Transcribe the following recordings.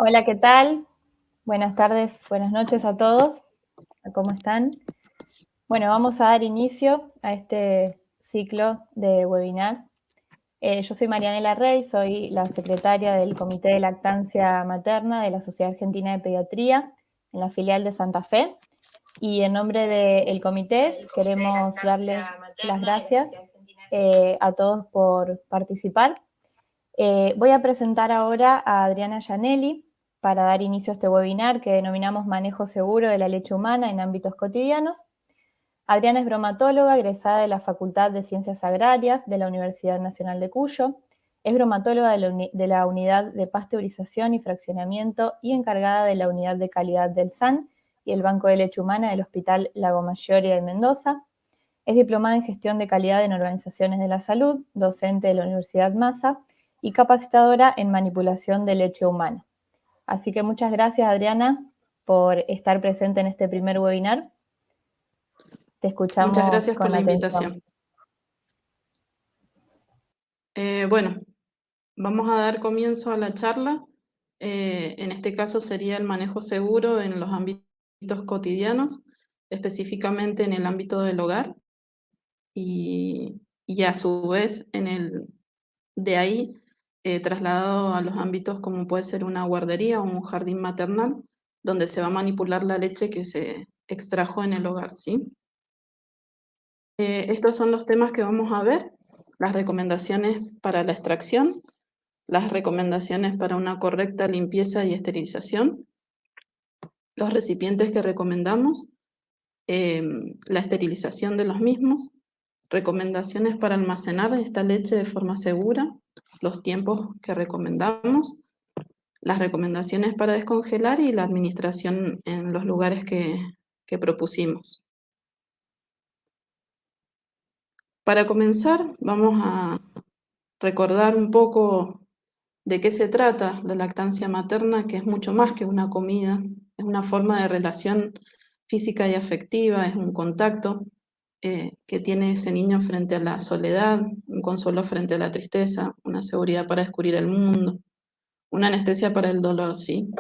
Hola, ¿qué tal? Buenas tardes, buenas noches a todos. ¿Cómo están? Bueno, vamos a dar inicio a este ciclo de webinars. Yo soy Marianela Rey, soy la secretaria del Comité de Lactancia Materna de la Sociedad Argentina de Pediatría en la filial de Santa Fe. Y en nombre del comité queremos darles las gracias a todos por participar. Voy a presentar ahora a Adriana Gianelli para dar inicio a este webinar que denominamos Manejo Seguro de la Leche Humana en Ámbitos Cotidianos. Adriana es bromatóloga, egresada de la Facultad de Ciencias Agrarias de la Universidad Nacional de Cuyo. Es bromatóloga de la Unidad de Pasteurización y Fraccionamiento y encargada de la Unidad de Calidad del SAN y el Banco de Leche Humana del Hospital Lago Maggiore de Mendoza. Es diplomada en Gestión de Calidad en Organizaciones de la Salud, docente de la Universidad Massa y capacitadora en manipulación de leche humana. Así que muchas gracias, Adriana, por estar presente en este primer webinar. Te escuchamos Muchas gracias por con la atención. invitación. Bueno, vamos a dar comienzo a la charla. En este caso sería el manejo seguro en los ámbitos cotidianos, específicamente en el ámbito del hogar y a su vez de ahí trasladado a los ámbitos como puede ser una guardería o un jardín maternal, donde se va a manipular la leche que se extrajo en el hogar, ¿sí? Estos son los temas que vamos a ver: las recomendaciones para la extracción, las recomendaciones para una correcta limpieza y esterilización, los recipientes que recomendamos, la esterilización de los mismos, recomendaciones para almacenar esta leche de forma segura, los tiempos que recomendamos, las recomendaciones para descongelar y la administración en los lugares que propusimos. Para comenzar, vamos a recordar un poco de qué se trata la lactancia materna, que es mucho más que una comida, es una forma de relación física y afectiva, es un contacto que tiene ese niño frente a la soledad, un consuelo frente a la tristeza, una seguridad para descubrir el mundo, una anestesia para el dolor, ¿sí?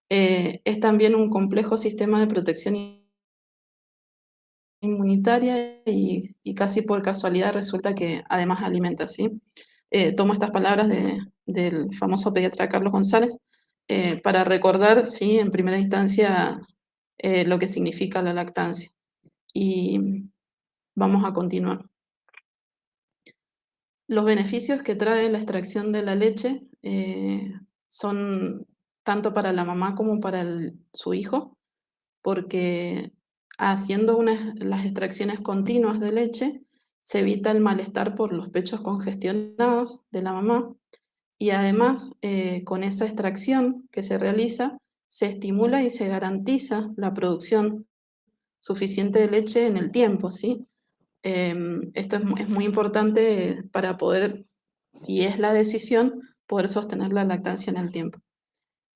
Es también un complejo sistema de protección inmunitaria y casi por casualidad resulta que además alimenta, ¿sí? Tomo estas palabras del famoso pediatra Carlos González para recordar, ¿sí?, en primera instancia lo que significa la lactancia. Y vamos a continuar. Los beneficios que trae la extracción de la leche son tanto para la mamá como para su hijo, porque haciendo las extracciones continuas de leche se evita el malestar por los pechos congestionados de la mamá y además con esa extracción que se realiza se estimula y se garantiza la producción suficiente de leche en el tiempo, ¿sí? Esto es muy importante para poder, si es la decisión, poder sostener la lactancia en el tiempo.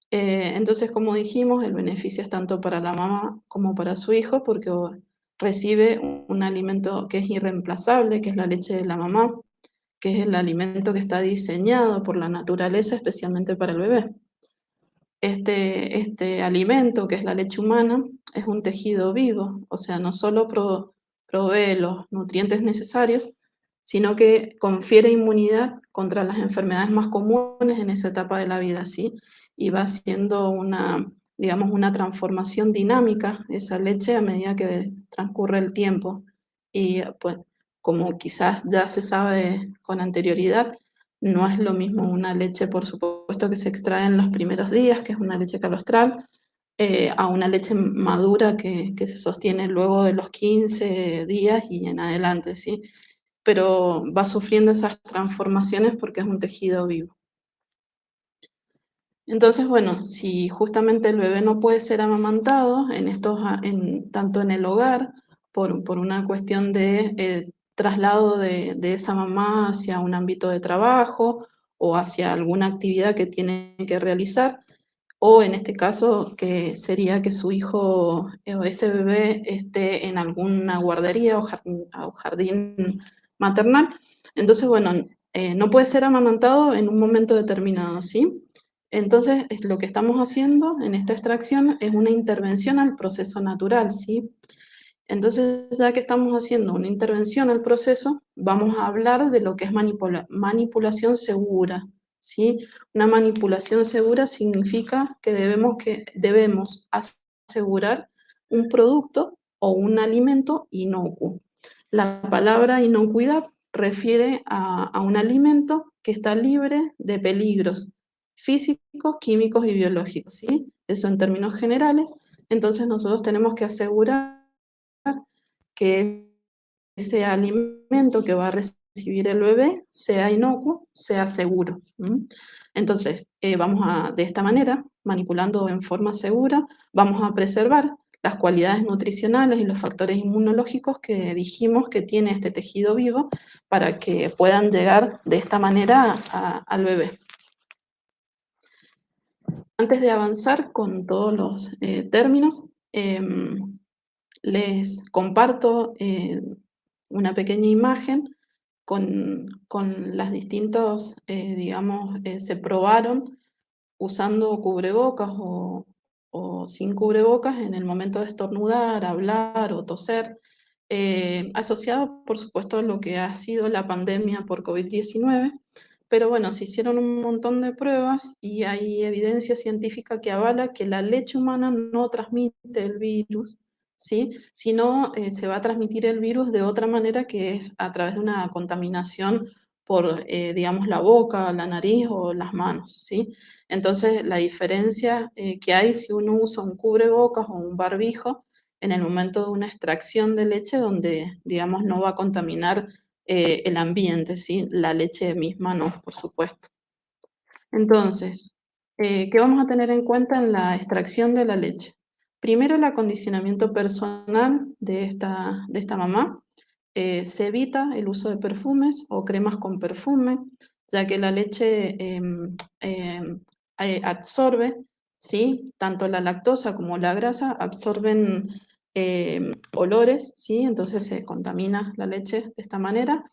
Entonces, como dijimos, el beneficio es tanto para la mamá como para su hijo, porque recibe un alimento que es irreemplazable, que es la leche de la mamá, que es el alimento que está diseñado por la naturaleza especialmente para el bebé. Este alimento, que es la leche humana, es un tejido vivo, o sea, no solo provee los nutrientes necesarios, sino que confiere inmunidad contra las enfermedades más comunes en esa etapa de la vida, ¿sí? Y va haciendo digamos, una transformación dinámica esa leche a medida que transcurre el tiempo. Y pues, como quizás ya se sabe con anterioridad, no es lo mismo una leche, por supuesto, que se extrae en los primeros días, que es una leche calostral, a una leche madura que se sostiene luego de los 15 días y en adelante, ¿sí? Pero va sufriendo esas transformaciones porque es un tejido vivo. Entonces, bueno, si justamente el bebé no puede ser amamantado tanto en el hogar, por una cuestión de traslado de esa mamá hacia un ámbito de trabajo o hacia alguna actividad que tiene que realizar, o en este caso que sería que su hijo o ese bebé esté en alguna guardería o jardín maternal, entonces, bueno, no puede ser amamantado en un momento determinado, ¿sí? Entonces, lo que estamos haciendo en esta extracción es una intervención al proceso natural, ¿sí? Entonces, ya que estamos haciendo una intervención al proceso, vamos a hablar de lo que es manipulación segura, ¿sí? Una manipulación segura significa que debemos asegurar un producto o un alimento inocuo. La palabra inocuidad refiere a un alimento que está libre de peligros físicos, químicos y biológicos, ¿sí? Eso en términos generales. Entonces nosotros tenemos que asegurar que ese alimento que va a recibir el bebé sea inocuo, sea seguro. Entonces, de esta manera, manipulando en forma segura, vamos a preservar las cualidades nutricionales y los factores inmunológicos que dijimos que tiene este tejido vivo para que puedan llegar de esta manera al bebé. Antes de avanzar con todos los términos, les comparto una pequeña imagen con las distintos, digamos, se probaron usando cubrebocas o sin cubrebocas en el momento de estornudar, hablar o toser, asociado, por supuesto, a lo que ha sido la pandemia por COVID-19. Pero bueno, se hicieron un montón de pruebas y hay evidencia científica que avala que la leche humana no transmite el virus, ¿sí? Sino se va a transmitir el virus de otra manera, que es a través de una contaminación por, digamos, la boca, la nariz o las manos, ¿sí? Entonces, la diferencia que hay si uno usa un cubrebocas o un barbijo en el momento de una extracción de leche donde, digamos, no va a contaminar el ambiente, ¿sí? La leche misma no, por supuesto. Entonces, ¿qué vamos a tener en cuenta en la extracción de la leche? Primero, el acondicionamiento personal de esta mamá. Se evita el uso de perfumes o cremas con perfume, ya que la leche absorbe, ¿sí? Tanto la lactosa como la grasa absorben olores, ¿sí? Entonces se contamina la leche de esta manera.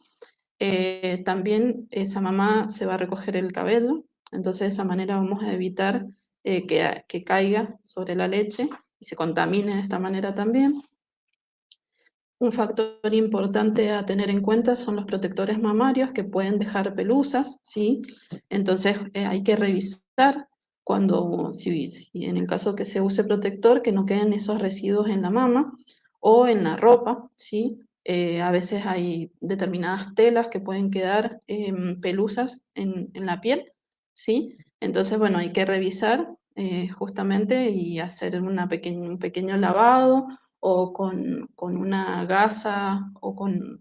También esa mamá se va a recoger el cabello, entonces de esa manera vamos a evitar que caiga sobre la leche y se contamine de esta manera también. Un factor importante a tener en cuenta son los protectores mamarios que pueden dejar pelusas, ¿sí? Entonces hay que revisar si en el caso que se use protector, que no queden esos residuos en la mama o en la ropa, ¿sí? A veces hay determinadas telas que pueden quedar pelusas en la piel, ¿sí? Entonces, bueno, hay que revisar justamente y hacer un pequeño lavado o con una gasa o con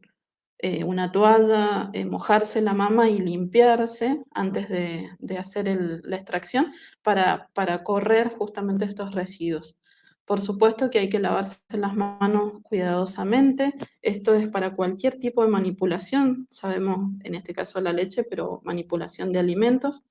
una toalla, mojarse la mama y limpiarse antes de hacer la extracción para correr justamente estos residuos. Por supuesto que hay que lavarse las manos cuidadosamente. Esto es para cualquier tipo de manipulación. Sabemos, en este caso la leche, pero manipulación de alimentos.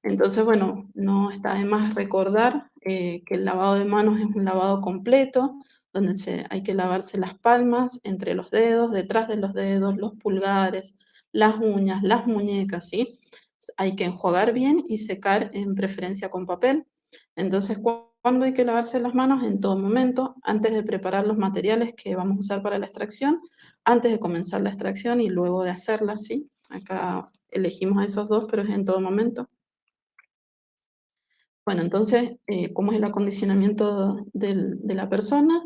Entonces, bueno, no está de más recordar que el lavado de manos es un lavado completo, donde hay que lavarse las palmas, entre los dedos, detrás de los dedos, los pulgares, las uñas, las muñecas, ¿sí? Hay que enjuagar bien y secar en preferencia con papel. Entonces, ¿cuándo hay que lavarse las manos? En todo momento, antes de preparar los materiales que vamos a usar para la extracción, antes de comenzar la extracción y luego de hacerla, ¿sí? Acá elegimos esos dos, pero es en todo momento. Bueno, entonces, ¿cómo es el acondicionamiento de la persona?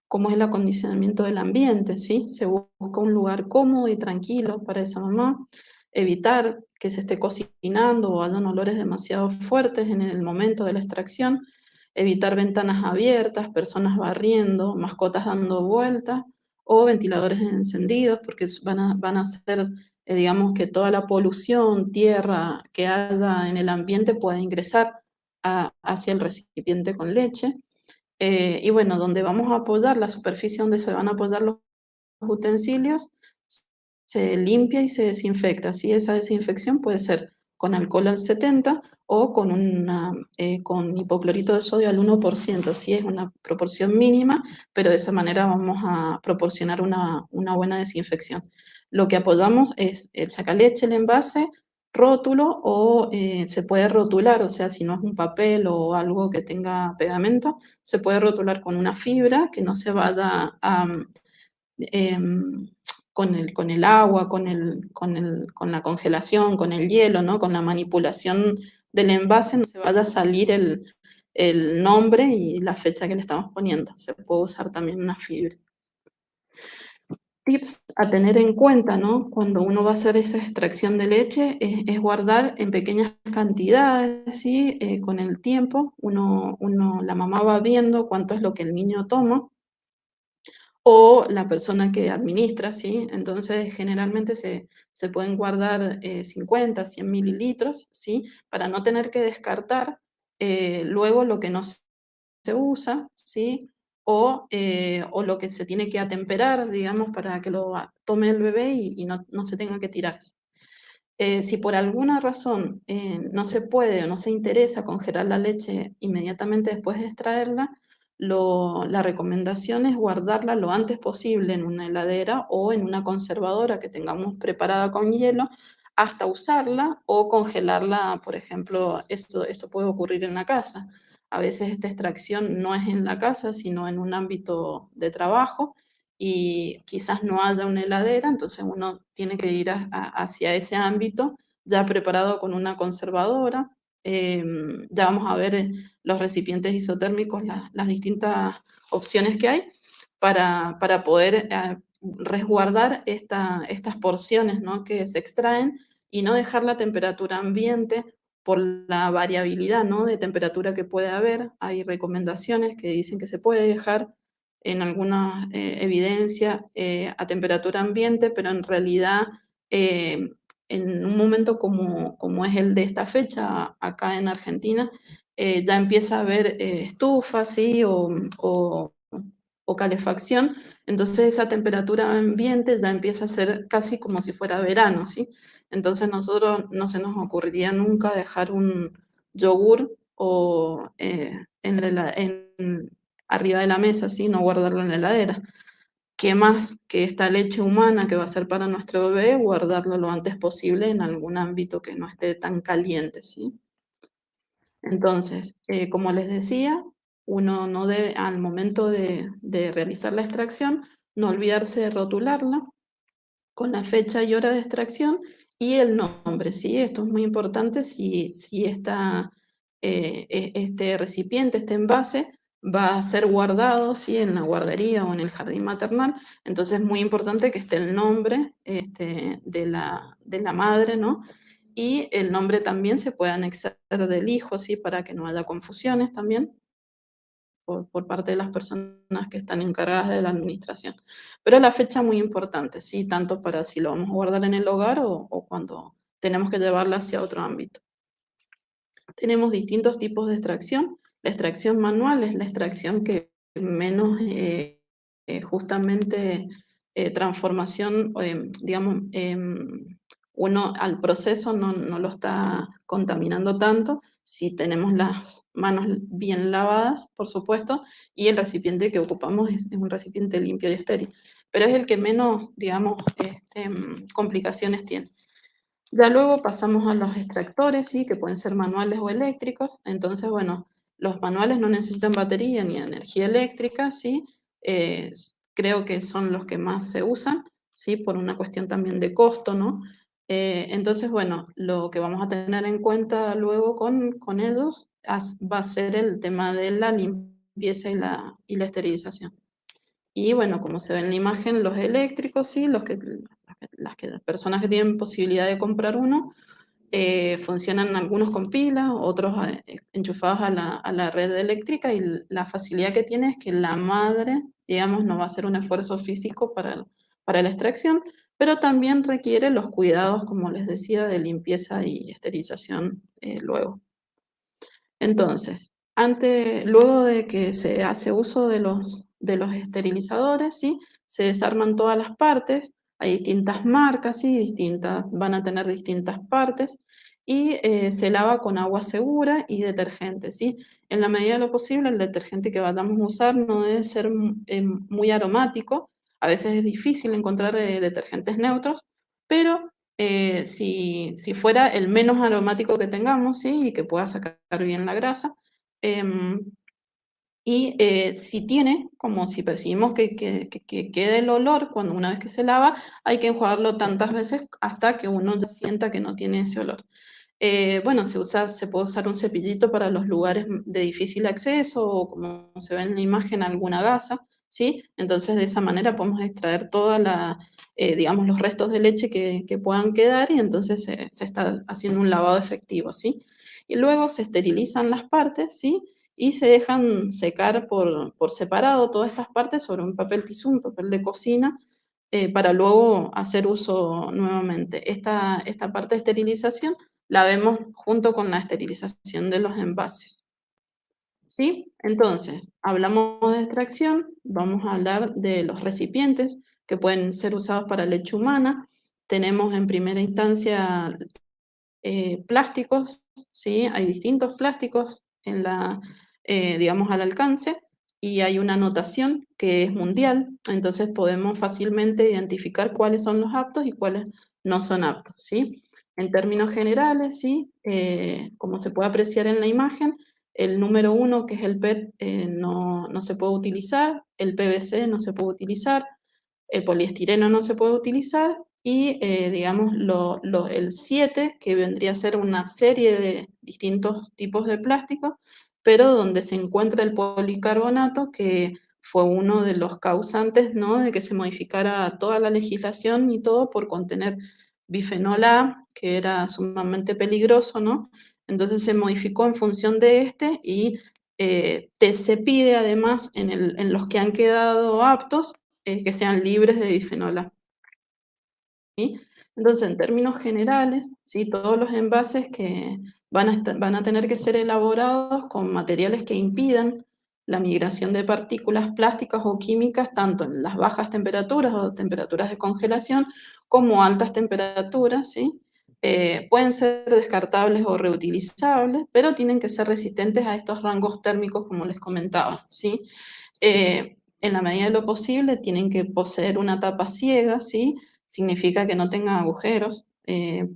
¿Cómo es el acondicionamiento del ambiente? ¿Sí? Se busca un lugar cómodo y tranquilo para esa mamá, evitar que se esté cocinando o hayan olores demasiado fuertes en el momento de la extracción, evitar ventanas abiertas, personas barriendo, mascotas dando vueltas o ventiladores encendidos, porque van a hacer, digamos, que toda la polución, tierra que haya en el ambiente pueda ingresar hacia el recipiente con leche. Y bueno, donde vamos a apoyar, la superficie donde se van a apoyar los utensilios, se limpia y se desinfecta. ¿Sí? Esa desinfección puede ser con alcohol al 70 o con hipoclorito de sodio al 1%. Sí, es una proporción mínima, pero de esa manera vamos a proporcionar una buena desinfección. Lo que apoyamos es el sacaleche, el envase, rótulo o se puede rotular, o sea, si no es un papel o algo que tenga pegamento, se puede rotular con una fibra que no se vaya a, em, con el agua, con la congelación, con el hielo, ¿no? Con la manipulación del envase, no se vaya a salir el nombre y la fecha que le estamos poniendo. Se puede usar también una fibra. Tips a tener en cuenta, ¿no? Cuando uno va a hacer esa extracción de leche es guardar en pequeñas cantidades, ¿sí? Con el tiempo, la mamá va viendo cuánto es lo que el niño toma o la persona que administra, ¿sí? Entonces, generalmente se pueden guardar 50, 100 mililitros, ¿sí? Para no tener que descartar luego lo que no se usa, ¿sí? O lo que se tiene que atemperar, digamos, para que lo tome el bebé y no se tenga que tirar. Si por alguna razón no se puede o no se interesa congelar la leche inmediatamente después de extraerla, la recomendación es guardarla lo antes posible en una heladera o en una conservadora que tengamos preparada con hielo hasta usarla o congelarla, por ejemplo, esto puede ocurrir en la casa. A veces esta extracción no es en la casa, sino en un ámbito de trabajo y quizás no haya una heladera, entonces uno tiene que ir hacia ese ámbito ya preparado con una conservadora. Ya vamos a ver los recipientes isotérmicos, las distintas opciones que hay para poder resguardar estas porciones, ¿no? Que se extraen y no dejar la temperatura ambiente por la variabilidad, ¿no? De temperatura que puede haber. Hay recomendaciones que dicen que se puede dejar en alguna evidencia a temperatura ambiente, pero en realidad en un momento como es el de esta fecha acá en Argentina, ya empieza a haber estufas, ¿sí? O calefacción, entonces esa temperatura ambiente ya empieza a ser casi como si fuera verano, ¿sí? Entonces nosotros no se nos ocurriría nunca dejar un yogur o arriba de la mesa, ¿sí? No guardarlo en la heladera. ¿Qué más que esta leche humana que va a ser para nuestro bebé, guardarlo lo antes posible en algún ámbito que no esté tan caliente, ¿sí? Entonces, como les decía, uno no debe, al momento de realizar la extracción, no olvidarse de rotularla con la fecha y hora de extracción y el nombre, ¿sí? Esto es muy importante si este recipiente, este envase, va a ser guardado, ¿sí? En la guardería o en el jardín maternal, entonces es muy importante que esté el nombre de la madre, ¿no? Y el nombre también se puede anexar del hijo, ¿sí? Para que no haya confusiones también por parte de las personas que están encargadas de la administración. Pero la fecha muy importante, ¿sí? Tanto para si lo vamos a guardar en el hogar o cuando tenemos que llevarla hacia otro ámbito. Tenemos distintos tipos de extracción. La extracción manual es la extracción que menos justamente transformación, digamos, uno al proceso no lo está contaminando tanto si tenemos las manos bien lavadas, por supuesto, y el recipiente que ocupamos es un recipiente limpio y estéril, pero es el que menos, digamos, complicaciones tiene. Ya luego pasamos a los extractores, ¿sí? Que pueden ser manuales o eléctricos. Entonces, bueno, los manuales no necesitan batería ni energía eléctrica, ¿sí? Creo que son los que más se usan, ¿sí? Por una cuestión también de costo, ¿no? Entonces, bueno, lo que vamos a tener en cuenta luego con ellos va a ser el tema de la limpieza y la esterilización. Y bueno, como se ve en la imagen, los eléctricos, sí, las personas que tienen posibilidad de comprar uno, funcionan algunos con pilas, otros enchufados a la red eléctrica y la facilidad que tiene es que la madre, digamos, no va a hacer un esfuerzo físico para la extracción, pero también requiere los cuidados, como les decía, de limpieza y esterilización luego. Entonces, luego de que se hace uso de los esterilizadores, ¿sí? Se desarman todas las partes, hay distintas marcas, ¿sí? Van a tener distintas partes, y se lava con agua segura y detergente, ¿sí? En la medida de lo posible, el detergente que vayamos a usar no debe ser muy aromático, a veces es difícil encontrar detergentes neutros, pero si fuera el menos aromático que tengamos, ¿sí? Y que pueda sacar bien la grasa. Y si tiene, como si percibimos que quede el olor, cuando una vez que se lava, hay que enjuagarlo tantas veces hasta que uno ya sienta que no tiene ese olor. Bueno, se puede usar un cepillito para los lugares de difícil acceso o como se ve en la imagen, alguna gasa, ¿sí? Entonces de esa manera podemos extraer digamos, los restos de leche que puedan quedar y entonces se está haciendo un lavado efectivo, ¿sí? Y luego se esterilizan las partes, ¿sí? Y se dejan secar por separado todas estas partes sobre un papel tisú, un papel de cocina, para luego hacer uso nuevamente. Esta parte de esterilización la vemos junto con la esterilización de los envases. ¿Sí? Entonces, hablamos de extracción, vamos a hablar de los recipientes que pueden ser usados para leche humana. Tenemos en primera instancia plásticos, ¿sí? Hay distintos plásticos digamos, al alcance y hay una anotación que es mundial, entonces podemos fácilmente identificar cuáles son los aptos y cuáles no son aptos, ¿sí? En términos generales, ¿sí? Como se puede apreciar en la imagen, el número 1, que es el PET, no se puede utilizar, el PVC no se puede utilizar, el poliestireno no se puede utilizar y, digamos, el 7, que vendría a ser una serie de distintos tipos de plástico, pero donde se encuentra el policarbonato, que fue uno de los causantes, ¿no?, de que se modificara toda la legislación y todo por contener bifenol A, que era sumamente peligroso, ¿no? Entonces se modificó en función de y se pide además en los que han quedado aptos que sean libres de bifenol A. ¿Sí? Entonces, en términos generales, ¿sí? Todos los envases que van a tener que ser elaborados con materiales que impidan la migración de partículas plásticas o químicas, tanto en las bajas temperaturas o temperaturas de congelación, como altas temperaturas, ¿sí? Pueden ser descartables o reutilizables, pero tienen que ser resistentes a estos rangos térmicos, como les comentaba, ¿sí? En la medida de lo posible, tienen que poseer una tapa ciega, ¿sí? Significa que no tengan agujeros.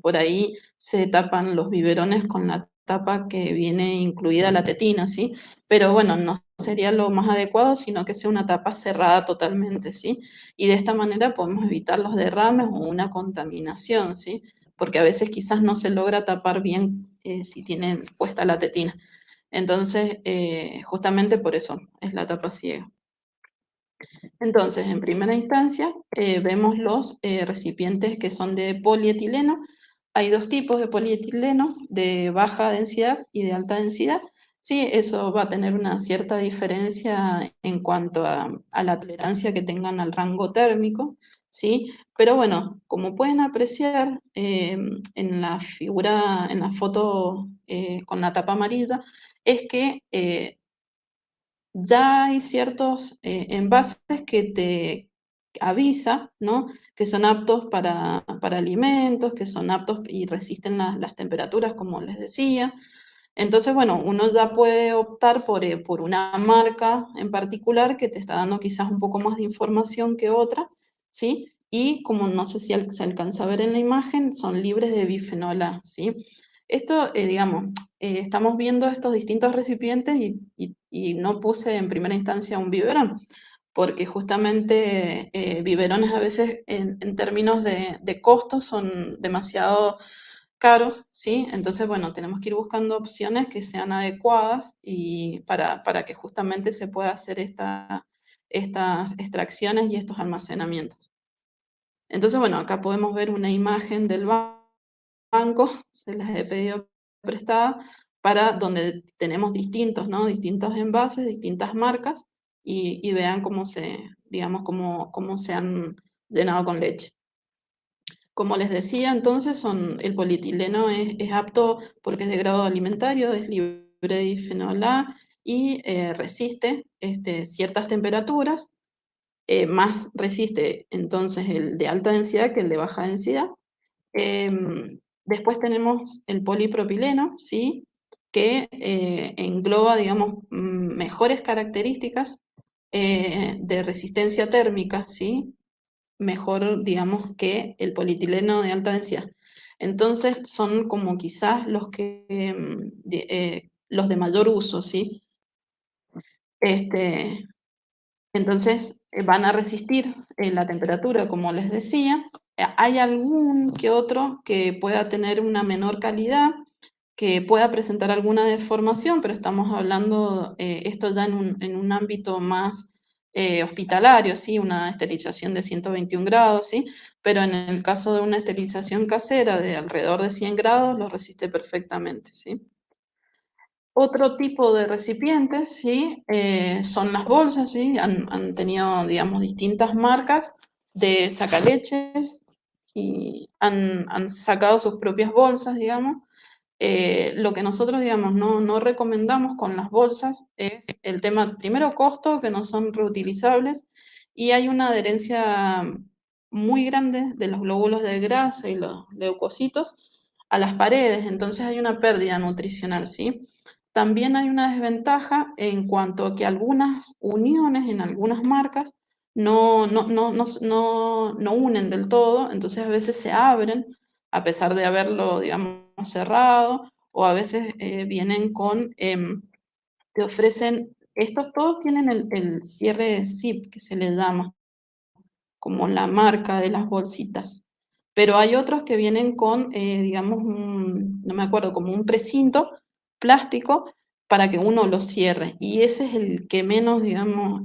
Por ahí se tapan los biberones con la tapa que viene incluida la tetina, ¿sí? Pero bueno, no sería lo más adecuado, sino que sea una tapa cerrada totalmente, ¿sí? Y de esta manera podemos evitar los derrames o una contaminación, ¿sí? Porque a veces quizás no se logra tapar bien si tienen puesta la tetina. Entonces, justamente por eso es la tapa ciega. Entonces, en primera instancia, vemos los recipientes que son de polietileno. Hay dos tipos de polietileno, de baja densidad y de alta densidad. Sí, eso va a tener una cierta diferencia en cuanto a la tolerancia que tengan al rango térmico, ¿sí? Pero bueno, como pueden apreciar en la figura, en la foto con la tapa amarilla, es que ya hay ciertos envases que te avisa, ¿no?, que son aptos para alimentos, que son aptos y resisten las temperaturas, como les decía. Entonces, bueno, uno ya puede optar por una marca en particular que te está dando quizás un poco más de información que otra, ¿sí? Y como no sé si se alcanza a ver en la imagen, son libres de bifenol A, ¿sí? Esto, digamos, estamos viendo estos distintos recipientes y no puse en primera instancia un biberón, porque justamente biberones a veces en términos de costos son demasiado caros, ¿sí? Entonces, bueno, tenemos que ir buscando opciones que sean adecuadas y para que justamente se pueda hacer estas extracciones y estos almacenamientos. Entonces, bueno, acá podemos ver una imagen del banco, se las he pedido prestadas, para donde tenemos distintos, ¿no? Distintos envases, distintas marcas, y vean digamos, cómo se han llenado con leche. Como les decía, entonces, el polietileno es apto porque es de grado alimentario, es libre de bifenol A y resiste ciertas temperaturas. Más resiste entonces el de alta densidad que el de baja densidad. Después tenemos el polipropileno, ¿sí?, que engloba, digamos, mejores características de resistencia térmica, ¿sí? mejor, digamos, que el polietileno de alta densidad. Entonces son como quizás los de mayor uso, ¿sí? Entonces van a resistir la temperatura, como les decía. Hay algún que otro que pueda tener una menor calidad, que pueda presentar alguna deformación, pero estamos hablando esto ya en un ámbito más hospitalario, ¿sí? Una esterilización de 121 grados, ¿sí? Pero en el caso de una esterilización casera de alrededor de 100 grados, lo resiste perfectamente, ¿sí? Otro tipo de recipientes, ¿sí? Son las bolsas, ¿sí? Han tenido, digamos, distintas marcas de sacaleches y han sacado sus propias bolsas, digamos. Lo que nosotros, digamos, no recomendamos con las bolsas es el tema, primero, costo, que no son reutilizables, y hay una adherencia muy grande de los glóbulos de grasa y los leucocitos a las paredes, entonces hay una pérdida nutricional, ¿sí? También hay una desventaja en cuanto a que algunas uniones en algunas marcas no unen del todo, entonces a veces se abren a pesar de haberlo, digamos, cerrado, o a veces vienen te ofrecen, estos todos tienen el cierre zip que se le llama, como la marca de las bolsitas. Pero hay otros que vienen con, digamos, no me acuerdo, como un precinto plástico para que uno lo cierre. Y ese es el que menos, digamos,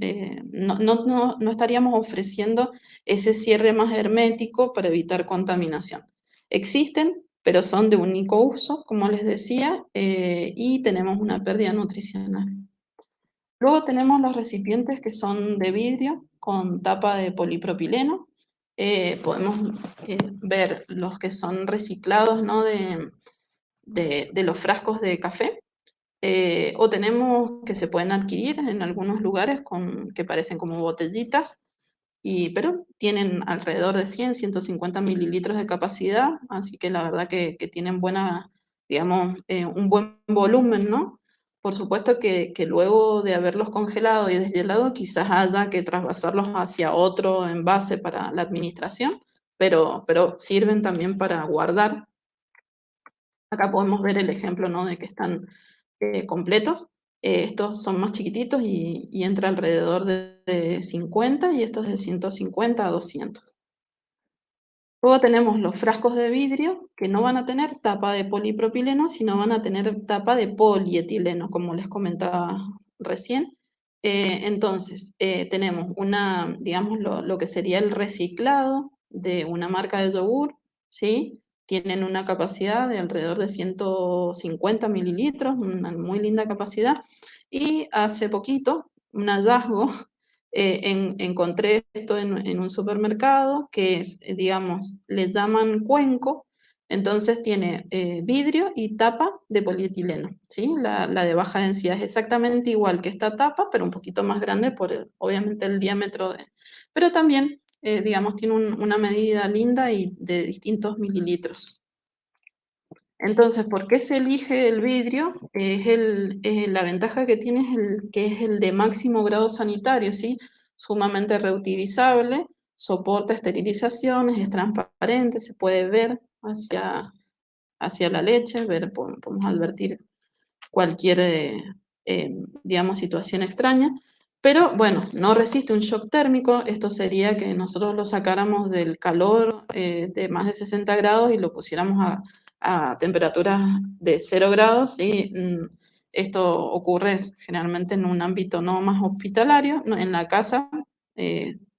no estaríamos ofreciendo ese cierre más hermético para evitar contaminación. Existen, pero son de único uso, como les decía, y tenemos una pérdida nutricional. Luego tenemos los recipientes que son de vidrio con tapa de polipropileno. Podemos ver los que son reciclados, ¿no? de los frascos de café. O tenemos que se pueden adquirir en algunos lugares que parecen como botellitas, pero tienen alrededor de 150 mililitros de capacidad, así que la verdad que tienen digamos, un buen volumen, ¿no? Por supuesto que luego de haberlos congelado y deshielado, quizás haya que trasvasarlos hacia otro envase para la administración, pero sirven también para guardar. Acá podemos ver el ejemplo, ¿no? De que están completos. Estos son más chiquititos y entra alrededor de 50 y estos de 150 a 200. Luego tenemos los frascos de vidrio que no van a tener tapa de polipropileno, sino van a tener tapa de polietileno, como les comentaba recién. Entonces, tenemos digamos, lo que sería el reciclado de una marca de yogur, ¿sí? Tienen una capacidad de alrededor de 150 mililitros, una muy linda capacidad. Y hace poquito, un hallazgo, encontré esto en un supermercado que es, digamos, le llaman cuenco, entonces tiene vidrio y tapa de polietileno, ¿sí? La de baja densidad es exactamente igual que esta tapa, pero un poquito más grande por, obviamente, el diámetro Pero también, digamos, tiene una medida linda y de distintos mililitros. Entonces, ¿por qué se elige el vidrio? La ventaja que tiene que es el de máximo grado sanitario, ¿sí? Sumamente reutilizable, soporta esterilizaciones, es transparente, se puede ver hacia la leche, podemos advertir cualquier, digamos, situación extraña. Pero bueno, no resiste un shock térmico. Esto sería que nosotros lo sacáramos del calor de más de 60 grados y lo pusiéramos a temperaturas de 0 grados. ¿Sí? Esto ocurre generalmente en un ámbito no más hospitalario, en la casa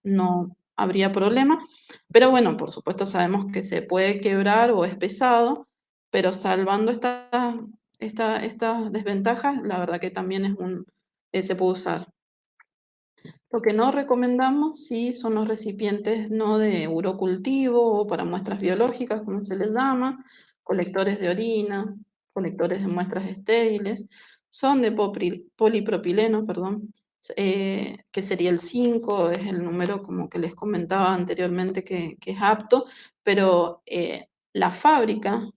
no habría problema. Pero bueno, por supuesto sabemos que se puede quebrar o es pesado, pero salvando estas desventajas, la verdad que también se puede usar. Lo que no recomendamos, sí, son los recipientes no de urocultivo o para muestras biológicas, como se les llama, colectores de orina, colectores de muestras estériles, son de polipropileno, perdón, que sería el 5, es el número como que les comentaba anteriormente que es apto, pero la fábrica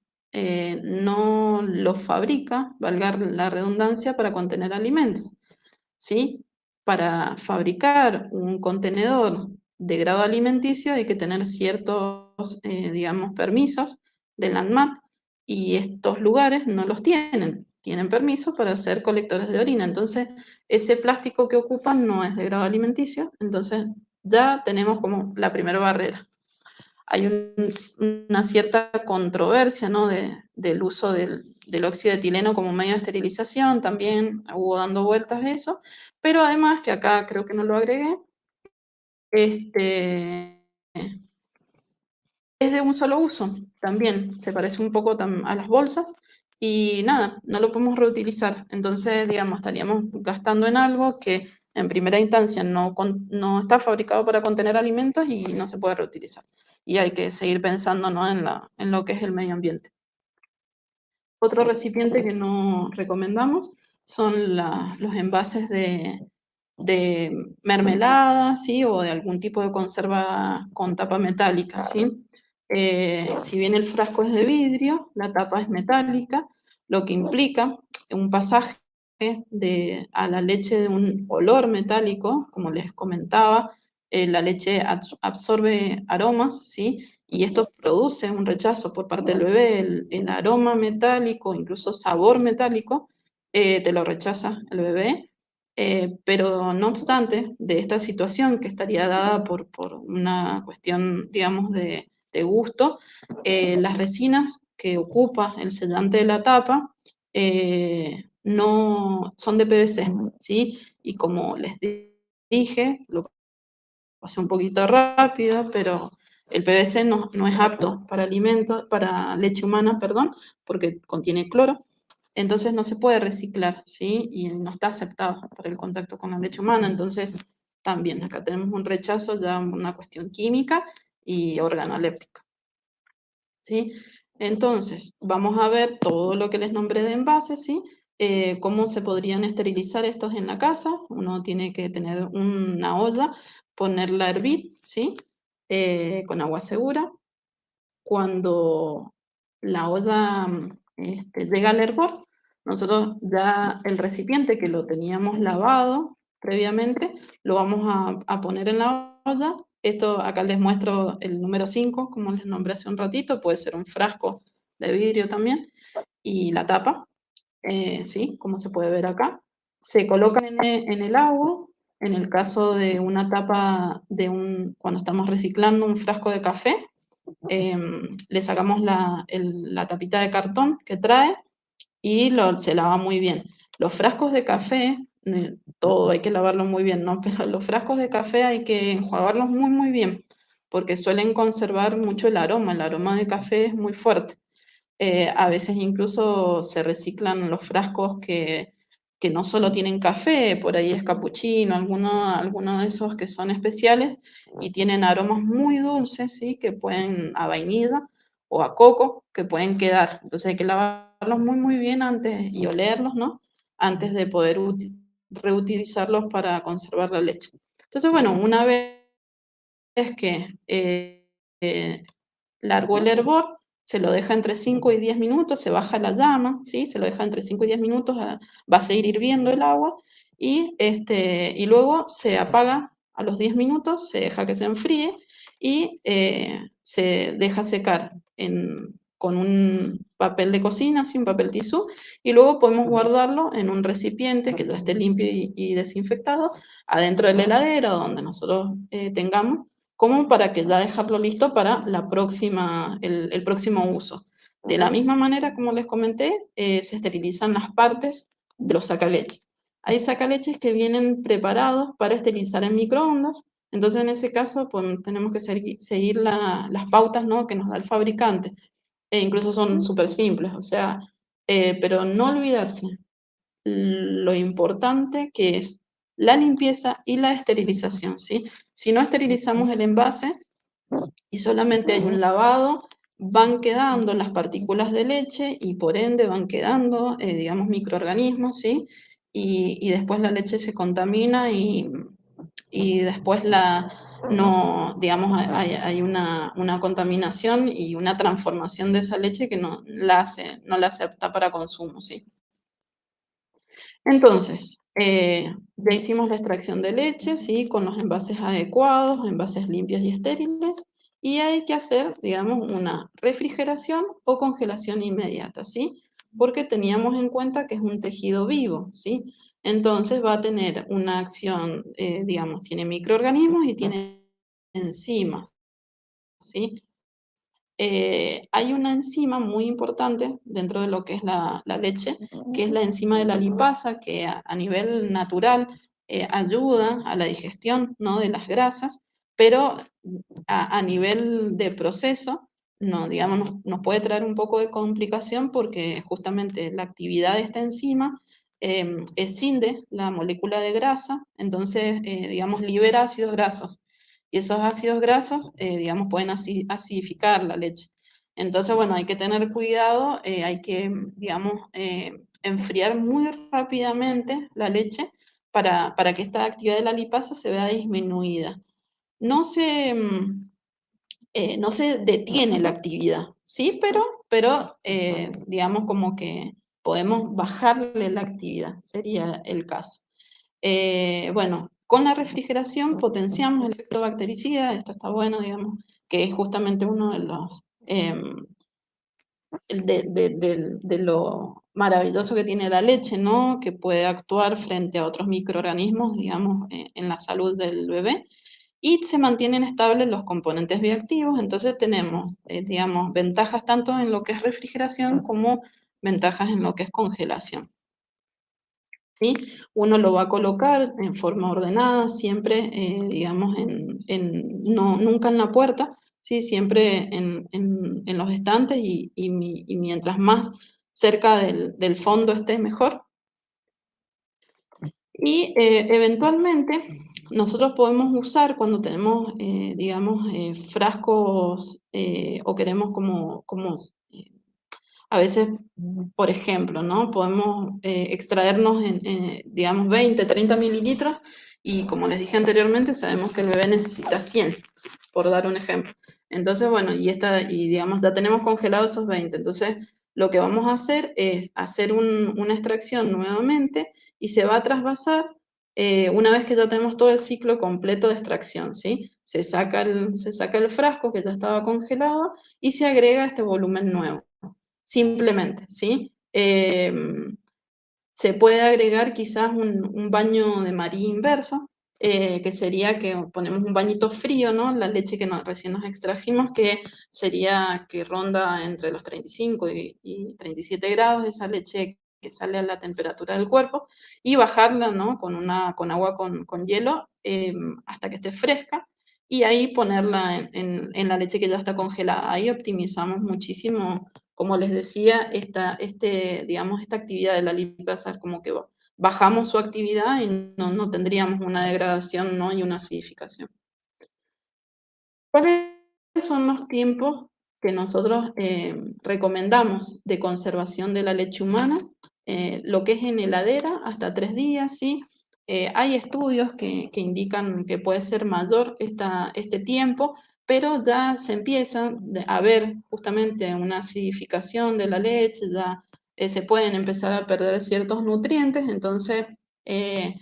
no lo fabrica, valga la redundancia, para contener alimentos, ¿sí? Para fabricar un contenedor de grado alimenticio hay que tener ciertos, digamos, permisos del ANMAT, y estos lugares no los tienen permiso para ser colectores de orina. Entonces, ese plástico que ocupan no es de grado alimenticio, entonces ya tenemos como la primera barrera. Hay una cierta controversia, ¿no?, del uso del óxido de etileno como medio de esterilización, también hubo dando vueltas de eso, pero además, que acá creo que no lo agregué, este, es de un solo uso, también se parece un poco a las bolsas, y nada, no lo podemos reutilizar. Entonces, digamos, estaríamos gastando en algo que en primera instancia no está fabricado para contener alimentos y no se puede reutilizar. Y hay que seguir pensando, ¿no?, en lo que es el medio ambiente. Otro recipiente que no recomendamos son los envases de mermelada, ¿sí?, o de algún tipo de conserva con tapa metálica, ¿sí? Si bien el frasco es de vidrio, la tapa es metálica, lo que implica un pasaje a la leche de un olor metálico, como les comentaba. La leche absorbe aromas, ¿sí?, y esto produce un rechazo por parte del bebé. El aroma metálico, incluso sabor metálico, te lo rechaza el bebé. Pero no obstante, de esta situación que estaría dada por una cuestión, digamos, de gusto, las resinas que ocupa el sellante de la tapa no son de PVC, ¿sí? Y como les dije, lo pasé un poquito rápido, pero el PVC no es apto para alimentos, para leche humana, perdón, porque contiene cloro. Entonces no se puede reciclar, ¿sí? Y no está aceptado para el contacto con la leche humana. Entonces, también acá tenemos un rechazo, ya una cuestión química y organoléptica, ¿sí? Entonces, vamos a ver todo lo que les nombré de envases, ¿sí? Cómo se podrían esterilizar estos en la casa. Uno tiene que tener una olla, ponerla a hervir, ¿sí?, con agua segura. Cuando la olla llega al hervor, nosotros ya el recipiente que lo teníamos lavado previamente, lo vamos a poner en la olla. Esto acá les muestro el número 5, como les nombré hace un ratito, puede ser un frasco de vidrio también, y la tapa, ¿sí?, como se puede ver acá. Se colocan en el agua. En el caso de una tapa cuando estamos reciclando un frasco de café, le sacamos la tapita de cartón que trae y se lava muy bien. Los frascos de café, todo hay que lavarlo muy bien, ¿no? Pero los frascos de café hay que enjuagarlos muy, muy bien, porque suelen conservar mucho el aroma de café es muy fuerte. A veces incluso se reciclan los frascos que no solo tienen café, por ahí es capuchino, alguno de esos que son especiales y tienen aromas muy dulces, ¿sí?, que pueden, a vainilla o a coco, que pueden quedar. Entonces hay que lavarlos muy, muy bien antes y olerlos, ¿no?, antes de poder reutilizarlos para conservar la leche. Entonces, bueno, una vez que largó el hervor, se lo deja entre 5 y 10 minutos, se baja la llama, ¿sí? Se lo deja entre 5 y 10 minutos, va a seguir hirviendo el agua, y luego se apaga a los 10 minutos, se deja que se enfríe y se deja secar con un papel de cocina, así, un papel tisú, y luego podemos guardarlo en un recipiente que ya esté limpio y desinfectado, adentro de la heladera o donde nosotros tengamos, como para que ya dejarlo listo para el próximo uso. De la misma manera, como les comenté, se esterilizan las partes de los sacaleches. Hay sacaleches que vienen preparados para esterilizar en microondas. Entonces, en ese caso, pues, tenemos que seguir las pautas, ¿no?, que nos da el fabricante. Incluso son súper simples, o sea, pero no olvidarse lo importante que es la limpieza y la esterilización, ¿sí? Si no esterilizamos el envase y solamente hay un lavado, van quedando las partículas de leche y por ende van quedando, digamos, microorganismos, ¿sí? Y después la leche se contamina y después no, digamos, hay una contaminación y una transformación de esa leche que no la hace apta para consumo, ¿sí? Entonces, Ya hicimos la extracción de leche, ¿sí? Con los envases adecuados, envases limpios y estériles, y hay que hacer, digamos, una refrigeración o congelación inmediata, ¿sí? Porque teníamos en cuenta que es un tejido vivo, ¿sí? Entonces va a tener una acción, digamos, tiene microorganismos y tiene enzimas, ¿sí? Hay una enzima muy importante dentro de lo que es la leche, que es la enzima de la lipasa, que a nivel natural ayuda a la digestión, ¿no?, de las grasas, pero a nivel de proceso, no, digamos, nos puede traer un poco de complicación porque justamente la actividad de esta enzima escinde la molécula de grasa, entonces, digamos, libera ácidos grasos y esos ácidos grasos, digamos, pueden acidificar la leche. Entonces, bueno, hay que tener cuidado, hay que, digamos, enfriar muy rápidamente la leche para que esta actividad de la lipasa se vea disminuida. No se, no se detiene la actividad, ¿sí? Pero digamos como que podemos bajarle la actividad, sería el caso. Bueno, con la refrigeración potenciamos el efecto bactericida, esto está bueno, digamos, que es justamente uno de los, de lo maravilloso que tiene la leche, ¿no? Que puede actuar frente a otros microorganismos, digamos, en la salud del bebé. Y se mantienen estables los componentes bioactivos, entonces tenemos, digamos, ventajas tanto en lo que es refrigeración como ventajas en lo que es congelación. ¿Sí? Uno lo va a colocar en forma ordenada, siempre, digamos, no, nunca en la puerta, ¿sí? Siempre en los estantes y mientras más cerca del fondo esté, mejor. Y eventualmente nosotros podemos usar cuando tenemos, digamos, frascos o queremos como a veces, por ejemplo, ¿no? Podemos extraernos, digamos, 20, 30 mililitros y como les dije anteriormente, sabemos que el bebé necesita 100, por dar un ejemplo. Entonces, bueno, y digamos, ya tenemos congelados esos 20. Entonces, lo que vamos a hacer es hacer una extracción nuevamente y se va a trasvasar una vez que ya tenemos todo el ciclo completo de extracción, ¿sí? Se saca el frasco que ya estaba congelado y se agrega este volumen nuevo. Simplemente, ¿sí? Se puede agregar quizás un baño de María inverso, que sería que ponemos un bañito frío, ¿no? La leche que recién nos extrajimos, que sería que ronda entre los 35 y 37 grados, esa leche que sale a la temperatura del cuerpo, y bajarla, ¿no? Con agua con hielo hasta que esté fresca, y ahí ponerla en la leche que ya está congelada. Ahí optimizamos muchísimo, como les decía, digamos, esta actividad de la lipasa es como que bajamos su actividad y no tendríamos una degradación, ¿no? Y una acidificación. ¿Cuáles son los tiempos que nosotros recomendamos de conservación de la leche humana? Lo que es en heladera, hasta 3 días, ¿sí? Hay estudios que indican que puede ser mayor este tiempo, pero ya se empieza a ver justamente una acidificación de la leche, ya se pueden empezar a perder ciertos nutrientes, entonces eh,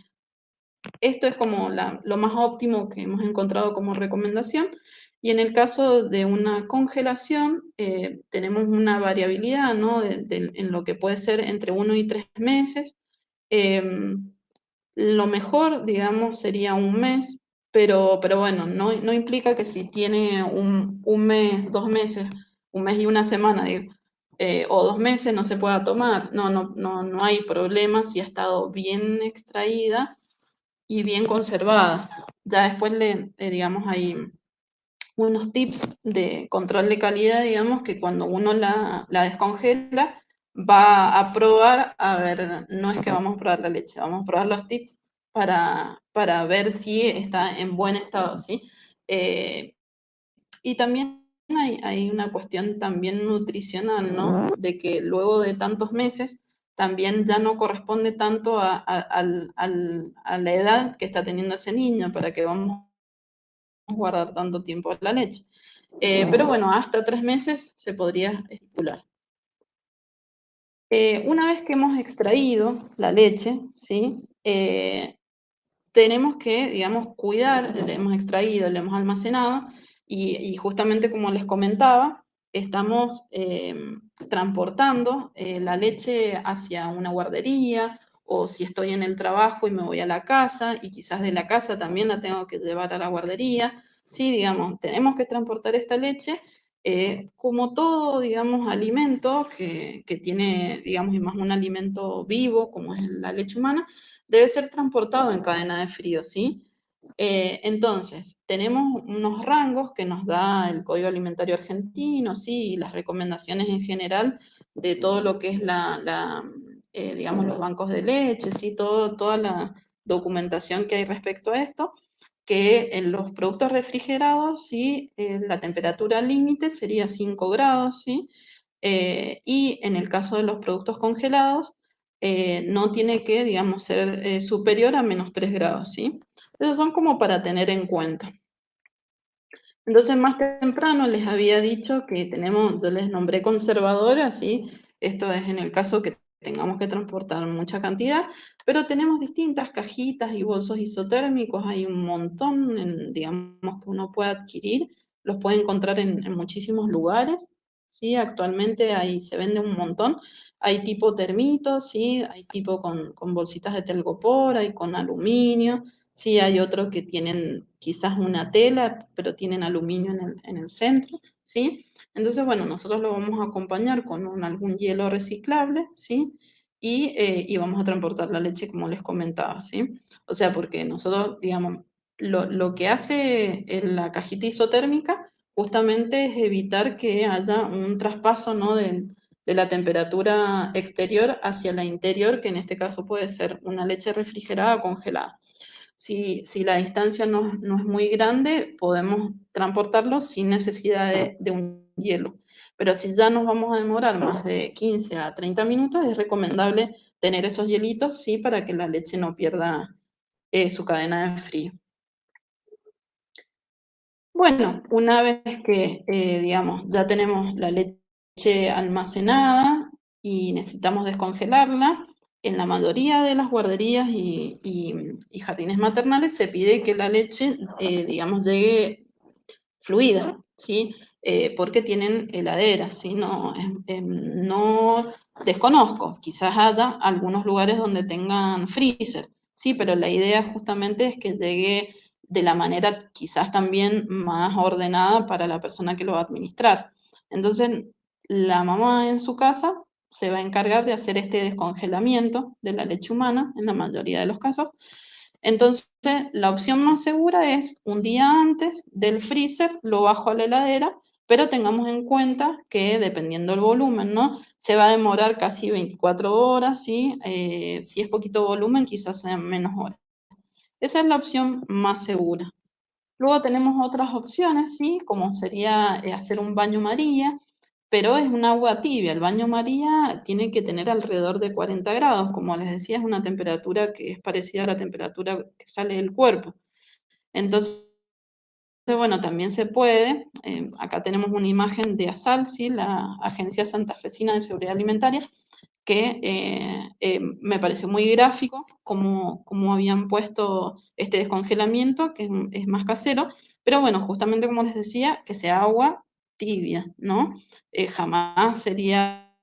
esto es como lo más óptimo que hemos encontrado como recomendación. Y en el caso de una congelación, tenemos una variabilidad, ¿no? En lo que puede ser entre 1 y 3 meses. Em, lo mejor, digamos, sería un mes, pero bueno, no implica que si tiene un mes, 2 meses, un mes y una semana, digo, o 2 meses no se pueda tomar. No hay problema si ha estado bien extraída y bien conservada. Ya después digamos, hay unos tips de control de calidad, digamos, que cuando uno la descongela, va a probar, a ver, no es que vamos a probar la leche, vamos a probar los tips para ver si está en buen estado, ¿sí? Eh, y también hay una cuestión también nutricional, ¿no? De que luego de tantos meses también ya no corresponde tanto a la edad que está teniendo ese niño para que vamos a guardar tanto tiempo la leche. Pero bueno, hasta 3 meses se podría estipular. Una vez que hemos extraído la leche, ¿sí? eh, tenemos que, digamos, cuidar, le hemos extraído, le hemos almacenado y justamente como les comentaba, estamos transportando la leche hacia una guardería o si estoy en el trabajo y me voy a la casa y quizás de la casa también la tengo que llevar a la guardería. Sí, digamos, tenemos que transportar esta leche como todo, digamos, alimento que tiene, digamos, y más un alimento vivo como es la leche humana, debe ser transportado en cadena de frío, ¿sí? Entonces, tenemos unos rangos que nos da el Código Alimentario Argentino, ¿sí? Y las recomendaciones en general de todo lo que es digamos, los bancos de leche, ¿sí? Toda la documentación que hay respecto a esto, que en los productos refrigerados, ¿sí? La temperatura límite sería 5 grados, ¿sí? Y en el caso de los productos congelados, no tiene que, digamos, ser superior a -3 grados, ¿sí? Esos son como para tener en cuenta. Entonces, más temprano les había dicho que tenemos, yo les nombré conservadoras, ¿sí? Esto es en el caso que tengamos que transportar mucha cantidad, pero tenemos distintas cajitas y bolsos isotérmicos, hay un montón, digamos, que uno puede adquirir, los puede encontrar en muchísimos lugares, ¿sí? Actualmente ahí se vende un montón, hay tipo termitos, ¿sí? Hay tipo con bolsitas de telgopor, hay con aluminio, sí, hay otros que tienen quizás una tela, pero tienen aluminio en el centro, ¿sí? Entonces, bueno, nosotros lo vamos a acompañar con algún hielo reciclable, ¿sí? Y vamos a transportar la leche como les comentaba, ¿sí? O sea, porque nosotros, digamos, lo que hace la cajita isotérmica justamente es evitar que haya un traspaso, ¿no? De la temperatura exterior hacia la interior, que en este caso puede ser una leche refrigerada o congelada. Si la distancia no es muy grande, podemos transportarlo sin necesidad de un hielo. Pero si ya nos vamos a demorar más de 15 a 30 minutos, es recomendable tener esos hielitos, sí, para que la leche no pierda su cadena de frío. Bueno, una vez que, digamos, ya tenemos la leche almacenada y necesitamos descongelarla, en la mayoría de las guarderías y jardines maternales se pide que la leche, digamos, llegue fluida, ¿sí? Porque tienen heladeras, ¿sí? No desconozco, quizás haya algunos lugares donde tengan freezer, sí, pero la idea justamente es que llegue de la manera quizás también más ordenada para la persona que lo va a administrar. Entonces, la mamá en su casa se va a encargar de hacer este descongelamiento de la leche humana, en la mayoría de los casos, entonces, la opción más segura es un día antes del freezer, lo bajo a la heladera, pero tengamos en cuenta que dependiendo del volumen, ¿no? Se va a demorar casi 24 horas, ¿sí? Si es poquito volumen, quizás sean menos horas. Esa es la opción más segura. Luego tenemos otras opciones, ¿sí? Como sería hacer un baño María, pero es un agua tibia. El baño María tiene que tener alrededor de 40 grados. Como les decía, es una temperatura que es parecida a la temperatura que sale del cuerpo. Entonces, bueno, también se puede. Acá tenemos una imagen de ASAL, ¿sí? La Agencia Santafesina de Seguridad Alimentaria, que me pareció muy gráfico cómo habían puesto este descongelamiento, que es más casero, pero bueno, justamente como les decía, que sea agua tibia, ¿no? Jamás sería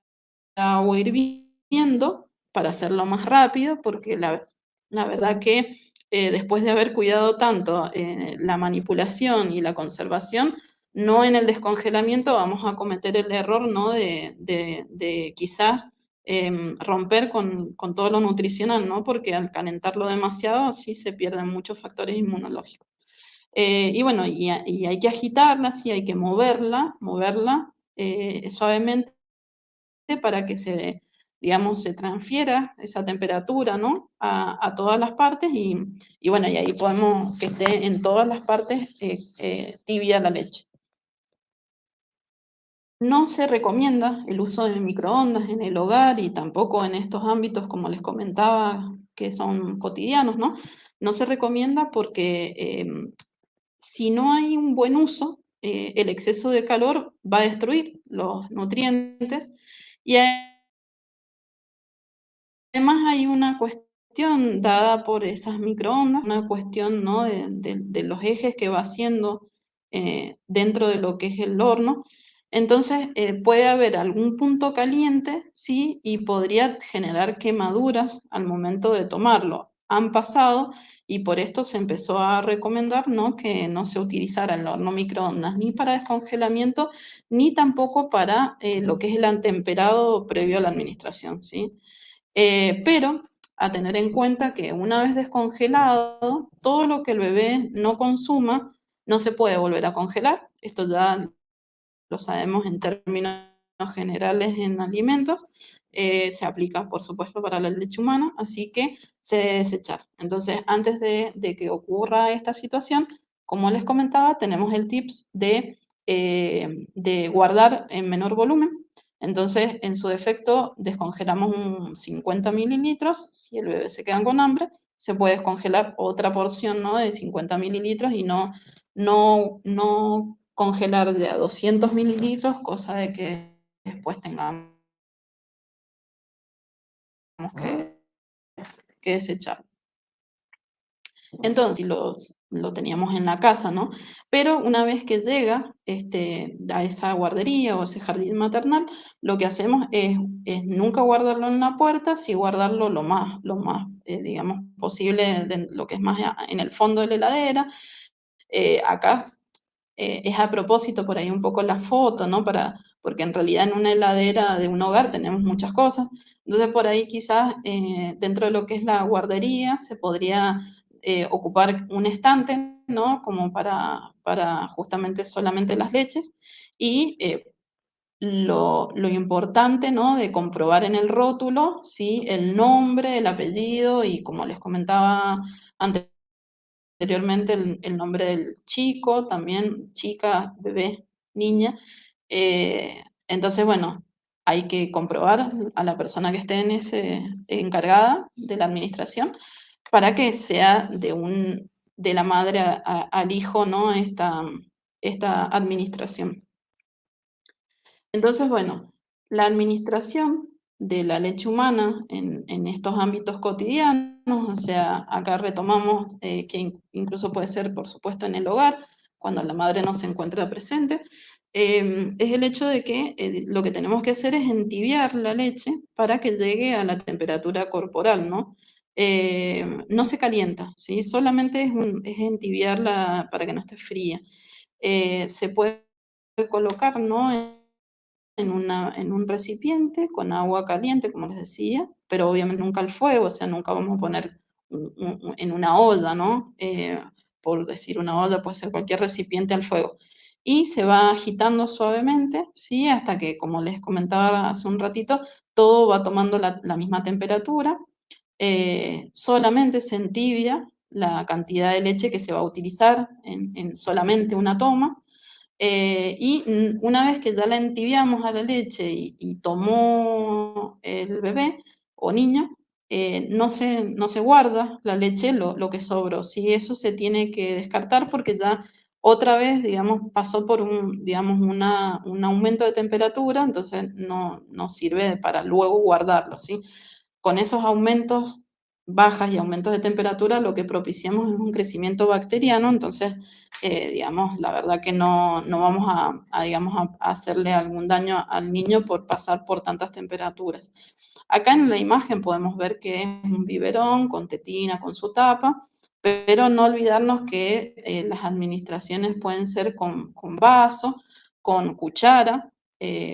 agua hirviendo para hacerlo más rápido, porque la verdad que después de haber cuidado tanto la manipulación y la conservación, no en el descongelamiento vamos a cometer el error, ¿no? De quizás romper con todo lo nutricional, ¿no? Porque al calentarlo demasiado, así se pierden muchos factores inmunológicos. Y bueno, y hay que agitarla, sí, hay que moverla suavemente para que digamos, se transfiera esa temperatura, ¿no? A todas las partes y bueno, y ahí podemos que esté en todas las partes tibia la leche. No se recomienda el uso de microondas en el hogar y tampoco en estos ámbitos, como les comentaba, que son cotidianos, ¿no? No se recomienda porque si no hay un buen uso, el exceso de calor va a destruir los nutrientes y además hay una cuestión cuestión dada por esas microondas, una cuestión, ¿no? de los ejes que va haciendo dentro de lo que es el horno. Entonces, puede haber algún punto caliente, ¿sí? Y podría generar quemaduras al momento de tomarlo. Han pasado y por esto se empezó a recomendar, ¿no? Que no se utilizara el horno microondas ni para descongelamiento, ni tampoco para lo que es el atemperado previo a la administración, ¿sí? Pero a tener en cuenta que una vez descongelado, todo lo que el bebé no consuma no se puede volver a congelar. Esto ya lo sabemos en términos generales en alimentos, se aplica por supuesto para la leche humana, así que se debe desechar. Entonces, antes de que ocurra esta situación, como les comentaba, tenemos el tips de guardar en menor volumen. Entonces, en su defecto, descongelamos un 50 mililitros. Si el bebé se queda con hambre, se puede descongelar otra porción, ¿no? De 50 mililitros y no congelar de a 200 mililitros, cosa de que después tengamos que, que desechar. Entonces, lo teníamos en la casa, ¿no? Pero una vez que llega a esa guardería o ese jardín maternal, lo que hacemos es nunca guardarlo en la puerta, sí guardarlo lo más digamos, posible, de lo que es más en el fondo de la heladera. Acá es a propósito por ahí un poco la foto, ¿no? Porque en realidad en una heladera de un hogar tenemos muchas cosas. Entonces por ahí quizás dentro de lo que es la guardería se podría ocupar un estante, ¿no? Como para justamente solamente las leches. Y lo importante, ¿no? De comprobar en el rótulo, ¿sí? El nombre, el apellido y como les comentaba anteriormente el nombre del chico, también chica, bebé, niña. Entonces, bueno, hay que comprobar a la persona que esté encargada de la administración para que sea de la madre al hijo, ¿no? Esta administración. Entonces, bueno, la administración de la leche humana en estos ámbitos cotidianos, o sea, acá retomamos que incluso puede ser, por supuesto, en el hogar, cuando la madre no se encuentra presente, es el hecho de que lo que tenemos que hacer es entibiar la leche para que llegue a la temperatura corporal, ¿no? No se calienta, ¿sí? Solamente es entibiarla para que no esté fría. Se puede colocar, ¿no? En un recipiente con agua caliente, como les decía, pero obviamente nunca al fuego, o sea, nunca vamos a poner en una olla, ¿no? Por decir una olla, puede ser cualquier recipiente al fuego. Y se va agitando suavemente, ¿sí? Hasta que, como les comentaba hace un ratito, todo va tomando la misma temperatura. Solamente se entibia la cantidad de leche que se va a utilizar en solamente una toma. Una vez que ya la entibiamos a la leche y tomó el bebé o niño, no se guarda la leche, lo que sobró. Sí, eso se tiene que descartar porque ya otra vez, digamos, pasó por digamos, un aumento de temperatura, entonces no sirve para luego guardarlo, ¿sí? Con esos aumentos, bajas y aumentos de temperatura, lo que propiciamos es un crecimiento bacteriano, entonces digamos, la verdad que no vamos digamos, a hacerle algún daño al niño por pasar por tantas temperaturas. Acá en la imagen podemos ver que es un biberón con tetina, con su tapa, pero no olvidarnos que las administraciones pueden ser con vaso, con cuchara,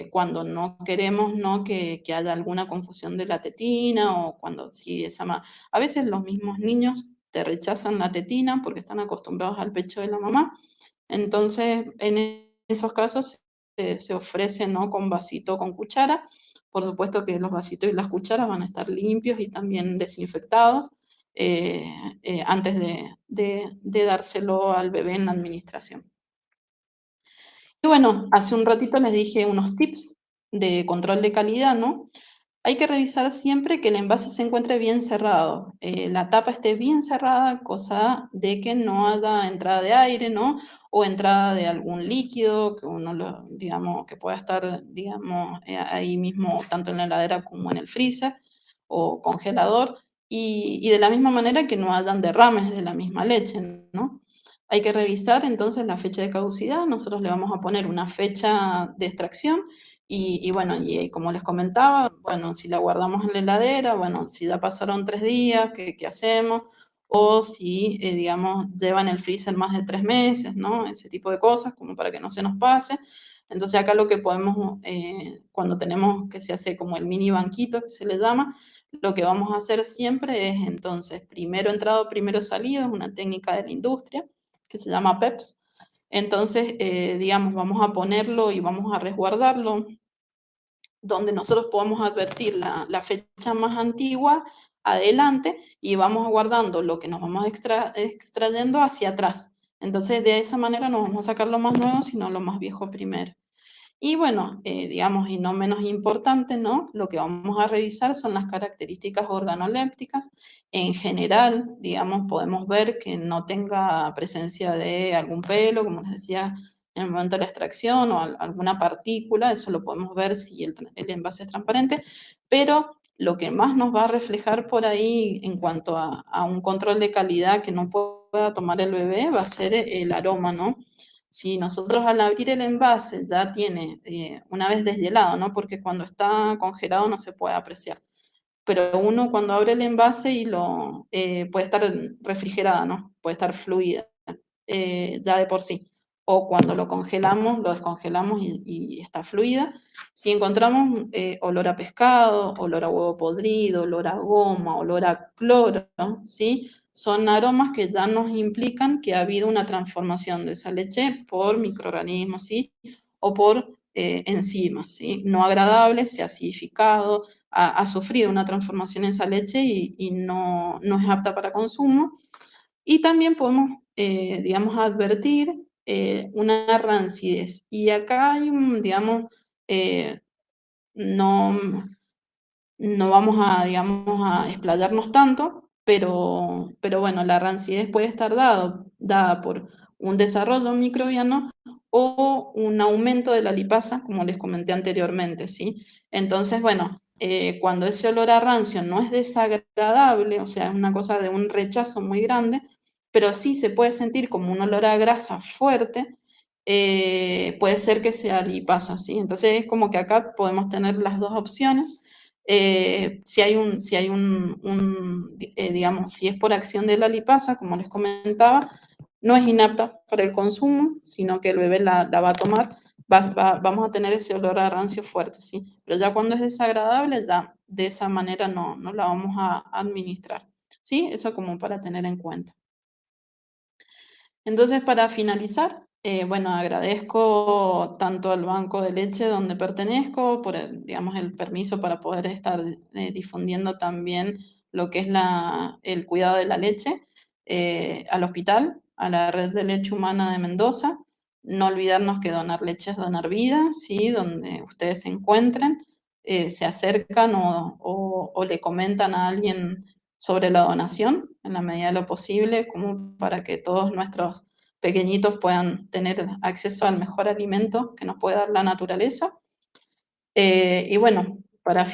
cuando no queremos, ¿no? Que haya alguna confusión de la tetina o cuando sí a veces los mismos niños te rechazan la tetina porque están acostumbrados al pecho de la mamá. Entonces, en esos casos se ofrece, ¿no? Con vasito, con cuchara. Por supuesto que los vasitos y las cucharas van a estar limpios y también desinfectados eh, antes de dárselo al bebé en la administración. Y bueno, hace un ratito les dije unos tips de control de calidad, ¿no? Hay que revisar siempre que el envase se encuentre bien cerrado, la tapa esté bien cerrada, cosa de que no haya entrada de aire, ¿no? O entrada de algún líquido que digamos, que pueda estar, digamos, ahí mismo, tanto en la heladera como en el freezer o congelador. y de la misma manera que no hayan derrames de la misma leche, ¿no? Hay que revisar entonces la fecha de caducidad, nosotros le vamos a poner una fecha de extracción y bueno, y como les comentaba, bueno, si la guardamos en la heladera, bueno, si ya pasaron 3 días, ¿qué hacemos? O si, digamos, lleva en el freezer más de 3 meses, ¿no? Ese tipo de cosas, como para que no se nos pase. Entonces acá lo que podemos, cuando tenemos que se hace como el mini banquito que se le llama, lo que vamos a hacer siempre es entonces primero entrado, primero salido, es una técnica de la industria que se llama PEPS. Entonces, digamos, vamos a ponerlo y vamos a resguardarlo donde nosotros podamos advertir la fecha más antigua adelante y vamos guardando lo que nos vamos extrayendo hacia atrás. Entonces, de esa manera no vamos a sacar lo más nuevo, sino lo más viejo primero. Y bueno, digamos, y no menos importante, ¿no? Lo que vamos a revisar son las características organolépticas. En general, digamos, podemos ver que no tenga presencia de algún pelo, como les decía, en el momento de la extracción o alguna partícula, eso lo podemos ver si el envase es transparente, pero lo que más nos va a reflejar por ahí en cuanto a un control de calidad que no pueda tomar el bebé va a ser el aroma, ¿no? Si nosotros al abrir el envase ya tiene, una vez deshielado, ¿no? Porque cuando está congelado no se puede apreciar. Pero uno cuando abre el envase y lo puede estar refrigerada, ¿no? Puede estar fluida ya de por sí. O cuando lo congelamos, lo descongelamos y está fluida. Si encontramos olor a pescado, olor a huevo podrido, olor a goma, olor a cloro, ¿sí? Son aromas que ya nos implican que ha habido una transformación de esa leche por microorganismos, ¿sí? O por enzimas, ¿sí? No agradables, se ha acidificado, ha sufrido una transformación en esa leche y no es apta para consumo. Y también podemos, digamos, advertir una rancidez. Y acá hay un, digamos, no, no vamos a, digamos, a explayarnos tanto, pero bueno, la rancidez puede estar dada por un desarrollo microbiano o un aumento de la lipasa, como les comenté anteriormente, ¿sí? Entonces, bueno, cuando ese olor a rancio no es desagradable, o sea, es una cosa de un rechazo muy grande, pero sí se puede sentir como un olor a grasa fuerte, puede ser que sea lipasa, ¿sí? Entonces es como que acá podemos tener las dos opciones. Si hay digamos, si es por acción de la lipasa, como les comentaba, no es inapta para el consumo, sino que el bebé la va a tomar, vamos a tener ese olor a rancio fuerte, ¿sí? Pero ya cuando es desagradable, ya de esa manera no la vamos a administrar, ¿sí? Eso como para tener en cuenta. Entonces, para finalizar, bueno, agradezco tanto al banco de leche donde pertenezco por el, digamos, el permiso para poder estar difundiendo también lo que es el cuidado de la leche, al hospital, a la Red de Leche Humana de Mendoza. No olvidarnos que donar leche es donar vida, ¿sí? Donde ustedes se encuentren, se acercan o le comentan a alguien sobre la donación en la medida de lo posible, como para que todos nuestros pequeñitos puedan tener acceso al mejor alimento que nos puede dar la naturaleza. Y bueno, para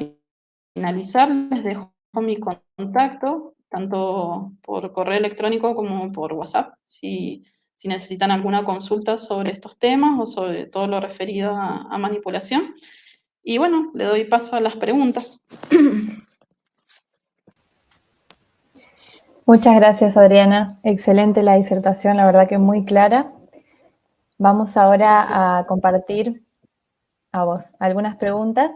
finalizar, les dejo mi contacto, tanto por correo electrónico como por WhatsApp, si necesitan alguna consulta sobre estos temas o sobre todo lo referido a manipulación. Y bueno, le doy paso a las preguntas. Muchas gracias, Adriana. Excelente la disertación, la verdad que muy clara. Vamos ahora Gracias. a compartir a vos algunas preguntas.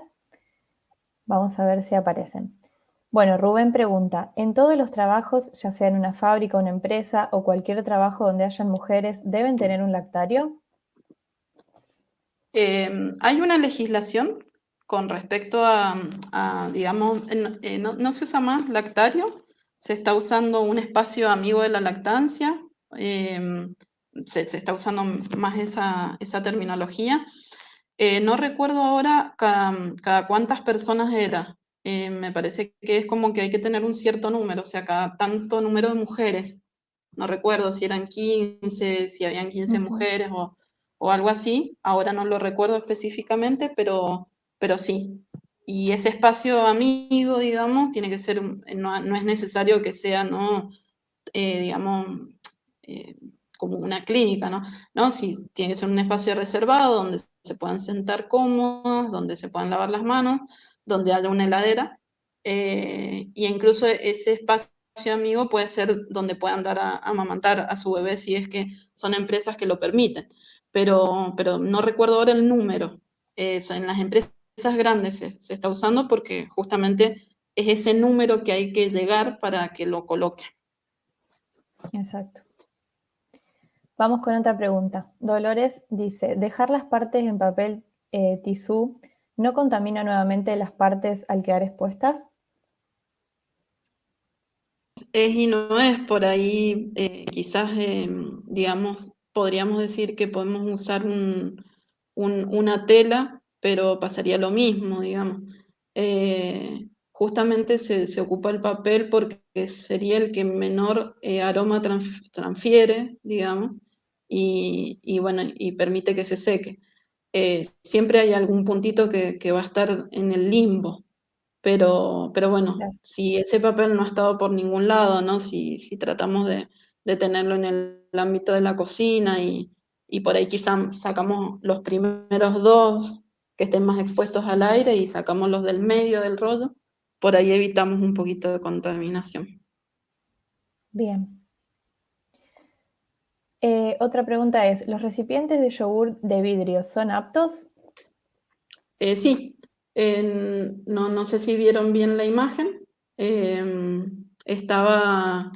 Vamos a ver si aparecen. Bueno, Rubén pregunta, ¿en todos los trabajos, ya sea en una fábrica, una empresa o cualquier trabajo donde hayan mujeres, deben tener un lactario? Hay una legislación con respecto digamos, no se usa más lactario, se está usando un espacio amigo de la lactancia, se está usando más esa terminología. No recuerdo ahora cada cuántas personas era. Me parece que es como que hay que tener un cierto número, o sea, cada tanto número de mujeres. No recuerdo si eran 15, si habían 15 mujeres o algo así. Ahora no lo recuerdo específicamente, pero sí. y ese espacio amigo, digamos, tiene que ser, no es necesario que sea, ¿no? Digamos, eh, como una clínica, ¿no? ¿No? Sí, tiene que ser un espacio reservado donde se puedan sentar cómodos, donde se puedan lavar las manos, donde haya una heladera, y incluso ese espacio amigo puede ser donde puedan dar a amamantar a su bebé si es que son empresas que lo permiten. Pero no recuerdo ahora el número. En las empresas grandes se está usando porque justamente es ese número que hay que llegar para que lo coloquen. Exacto. Vamos con otra pregunta. Dolores dice, ¿dejar las partes en papel tisú no contamina nuevamente las partes al quedar expuestas? Es y no es, por ahí quizás, digamos, podríamos decir que podemos usar una tela, pero pasaría lo mismo, digamos. Justamente se ocupa el papel porque sería el que menor aroma transfiere, digamos, y bueno, y permite que se seque. Siempre hay algún puntito que va a estar en el limbo. Pero bueno, Claro. si ese papel no ha estado por ningún lado, ¿no? Si tratamos de tenerlo en el ámbito de la cocina y por ahí quizá sacamos los primeros dos que estén más expuestos al aire y sacamos los del medio del rollo, por ahí evitamos un poquito de contaminación. Bien. Otra pregunta es, ¿los recipientes de yogur de vidrio son aptos? Sí, no sé si vieron bien la imagen. Estaba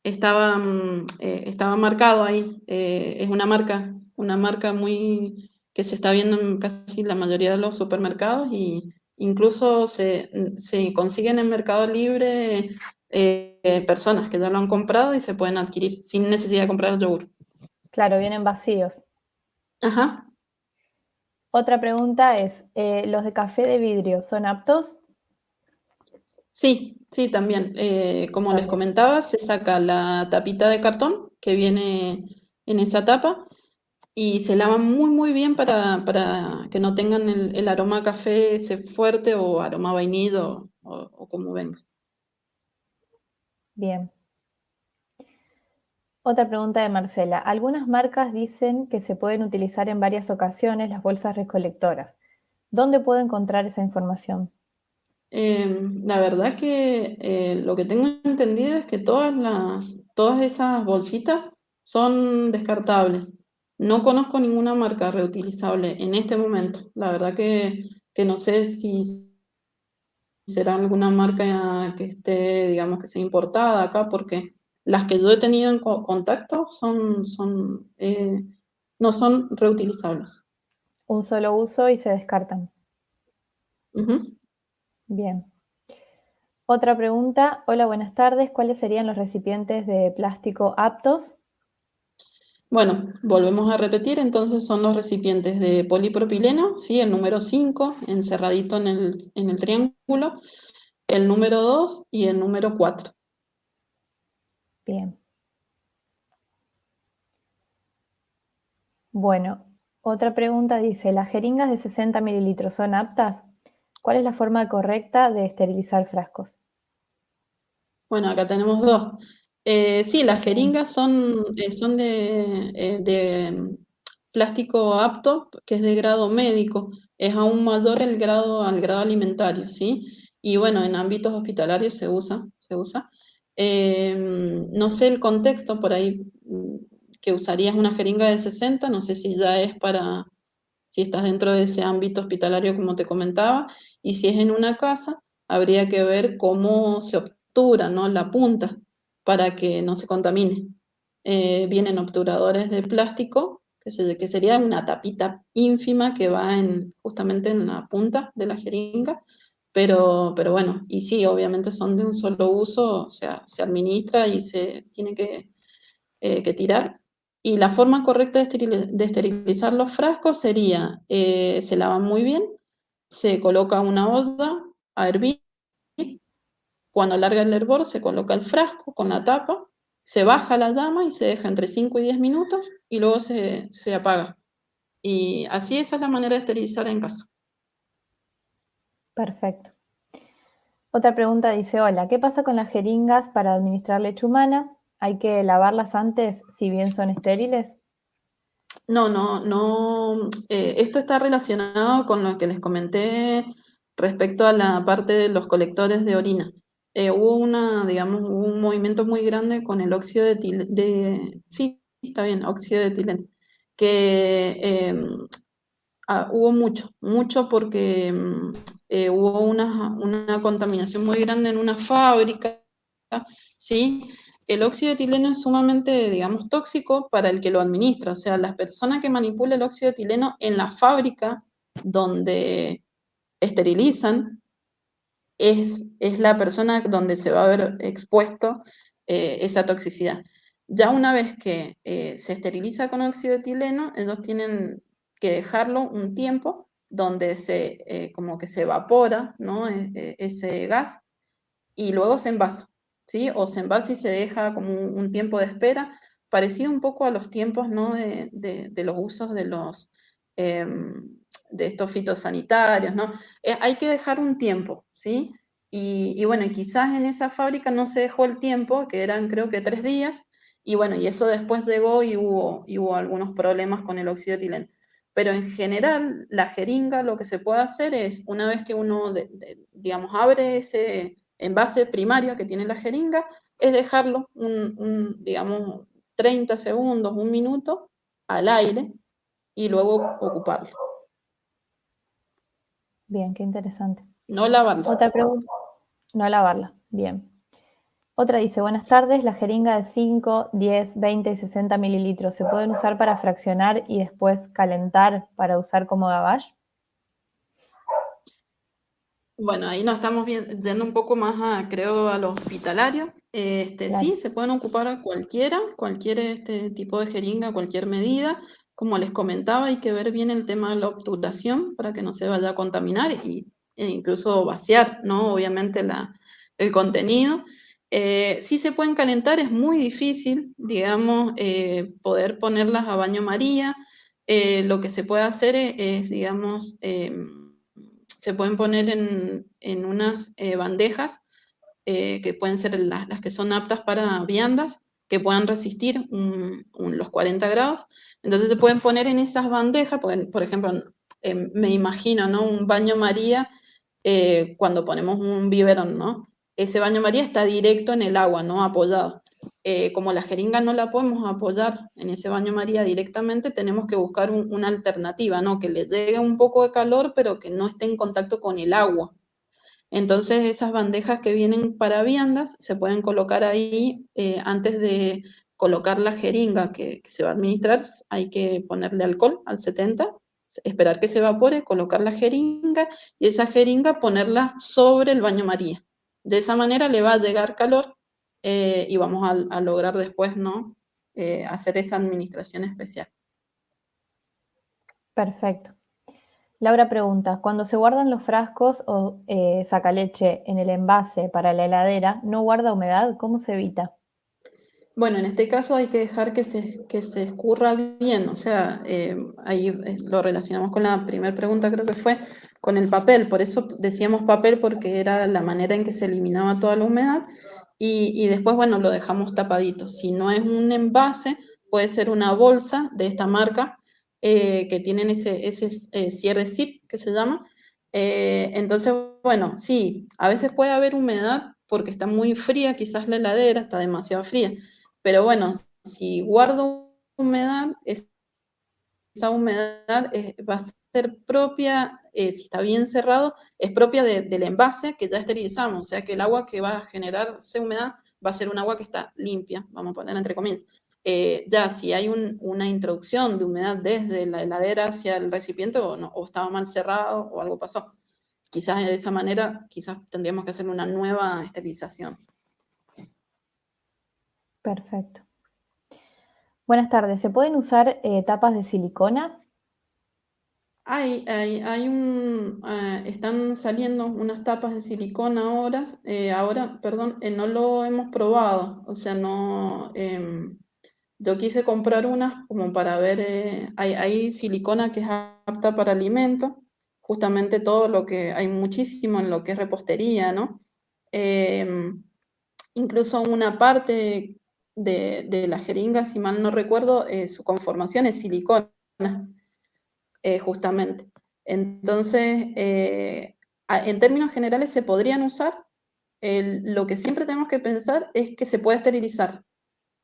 estaba marcado ahí. Es una marca muy que se está viendo en casi la mayoría de los supermercados y incluso se consiguen en Mercado Libre personas que ya lo han comprado y se pueden adquirir sin necesidad de comprar el yogur. Claro, vienen vacíos. Ajá. Otra pregunta es, ¿los de café de vidrio son aptos? Sí, sí, también. Como les También. comentaba, se saca la tapita de cartón que viene en esa tapa y se lavan muy muy bien para que no tengan el aroma a café ese fuerte o aroma a vainilla o como venga. Bien. Otra pregunta de Marcela. Algunas marcas dicen que se pueden utilizar en varias ocasiones las bolsas recolectoras. ¿Dónde puedo encontrar esa información? La verdad que lo que tengo entendido es que todas esas bolsitas son descartables. No conozco ninguna marca reutilizable en este momento. La verdad que no sé si será alguna marca que esté, digamos, que sea importada acá, porque las que yo he tenido en contacto no son reutilizables. Un solo uso y se descartan. Ujú. Bien. Otra pregunta. Hola, buenas tardes. ¿Cuáles serían los recipientes de plástico aptos? Bueno, volvemos a repetir, entonces son los recipientes de polipropileno, ¿sí? El número 5 encerradito en el triángulo, el número 2 y el número 4. Bien. Bueno, otra pregunta dice, ¿las jeringas de 60 mililitros son aptas? ¿Cuál es la forma correcta de esterilizar frascos? Bueno, acá tenemos dos. Sí, las Bien. jeringas son de plástico apto, que es de grado médico. Es aún mayor el grado al grado alimentario, ¿sí? Y bueno, en ámbitos hospitalarios se usa. No sé el contexto por ahí que usarías una jeringa de 60, no sé si ya es si estás dentro de ese ámbito hospitalario como te comentaba, y si es en una casa, habría que ver cómo se obtura, ¿no? La punta para que no se contamine. Vienen obturadores de plástico, que sería una tapita ínfima que va justamente en la punta de la jeringa, pero bueno, y sí, obviamente son de un solo uso, o sea, se administra y se tiene que tirar. Y la forma correcta de esterilizar los frascos sería, se lavan muy bien, se coloca una olla a hervir, cuando larga el hervor se coloca el frasco con la tapa, se baja la llama y se deja entre 5 y 10 minutos y luego se apaga. Y así esa es la manera de esterilizar en casa. Perfecto. Otra pregunta dice, hola, ¿qué pasa con las jeringas para administrar leche humana? ¿Hay que lavarlas antes si bien son estériles? No, no, no. Esto está relacionado con lo que les comenté respecto a la parte de los colectores de orina. Hubo digamos, hubo un movimiento muy grande con el óxido de sí, está bien, óxido de etileno, que hubo mucho porque hubo una contaminación muy grande en una fábrica, ¿sí? El óxido de etileno es sumamente, digamos, tóxico para el que lo administra. O sea, la persona que manipula el óxido de etileno en la fábrica donde esterilizan es la persona donde se va a ver expuesto esa toxicidad. Ya una vez que se esteriliza con óxido de etileno, ellos tienen que dejarlo un tiempo donde como que se evapora, ¿no? Ese gas y luego se envasa, ¿sí? O se envasa y se deja como un tiempo de espera, parecido un poco a los tiempos, ¿no? De los usos de estos fitosanitarios, ¿no? Hay que dejar un tiempo, ¿sí? Y bueno, quizás en esa fábrica no se dejó el tiempo, que eran creo que 3 días, y bueno, y eso después llegó y hubo algunos problemas con el óxido de etileno. Pero en general, la jeringa lo que se puede hacer es, una vez que uno, digamos, abre ese envase primario que tiene la jeringa, es dejarlo, digamos, 30 segundos, 1 minuto al aire y luego ocuparlo. Bien, qué interesante. No lavarlo. Otra pregunta, no lavarla. Bien. Otra dice, buenas tardes, la jeringa de 5, 10, 20 y 60 mililitros, ¿se pueden usar para fraccionar y después calentar para usar como gavage? Bueno, ahí nos estamos yendo un poco más creo, a lo hospitalario. Claro, Sí, se pueden ocupar cualquier tipo de jeringa, cualquier medida. Como les comentaba, hay que ver bien el tema de la obturación para que no se vaya a contaminar e incluso vaciar, ¿no? Obviamente el contenido. Sí se pueden calentar, es muy difícil, digamos, poder ponerlas a baño María. Lo que se puede hacer digamos, se pueden poner en unas bandejas que pueden ser las que son aptas para viandas, que puedan resistir los 40 grados. Entonces se pueden poner en esas bandejas, por ejemplo, me imagino, ¿no? Un baño María cuando ponemos un biberón, ¿no? Ese baño María está directo en el agua, ¿no? Apoyado. Como la jeringa no la podemos apoyar en ese baño María directamente, tenemos que buscar una alternativa, ¿no? Que le llegue un poco de calor, pero que no esté en contacto con el agua. Entonces, esas bandejas que vienen para viandas se pueden colocar ahí antes de colocar la jeringa que se va a administrar. Hay que ponerle alcohol al 70, esperar que se evapore, colocar la jeringa y esa jeringa ponerla sobre el baño María. De esa manera le va a llegar calor y vamos a lograr después, ¿no? Hacer esa administración especial. perfecto. Laura pregunta, cuando se guardan los frascos o sacaleche en el envase para la heladera, ¿no guarda humedad? ¿Cómo se evita? Bueno, en este caso hay que dejar que se escurra bien, o sea, ahí lo relacionamos con la primera pregunta, creo que fue con el papel, por eso decíamos papel porque era la manera en que se eliminaba toda la humedad y después, bueno, lo dejamos tapadito. Si no es un envase, puede ser una bolsa de esta marca que tienen ese cierre zip que se llama. Entonces, bueno, sí, a veces puede haber humedad porque está muy fría, quizás la heladera está demasiado fría. Pero bueno, si guardo humedad, esa humedad va a ser propia, si está bien cerrado, es propia del envase que ya esterilizamos. O sea que el agua que va a generarse humedad va a ser un agua que está limpia, vamos a poner entre comillas. Ya si hay una introducción de humedad desde la heladera hacia el recipiente o estaba mal cerrado o algo pasó. Quizás de esa manera, quizás tendríamos que hacer una nueva esterilización. Perfecto. Buenas tardes, ¿se pueden usar tapas de silicona? Están saliendo unas tapas de silicona ahora, perdón, no lo hemos probado, o sea, no, yo quise comprar unas como para ver, hay silicona que es apta para alimento, justamente todo lo que, hay muchísimo en lo que es repostería, ¿no? Incluso una parte de la jeringa, si mal no recuerdo, su conformación es silicona, justamente. Entonces, en términos generales se podrían usar. Lo que siempre tenemos que pensar es que se puede esterilizar.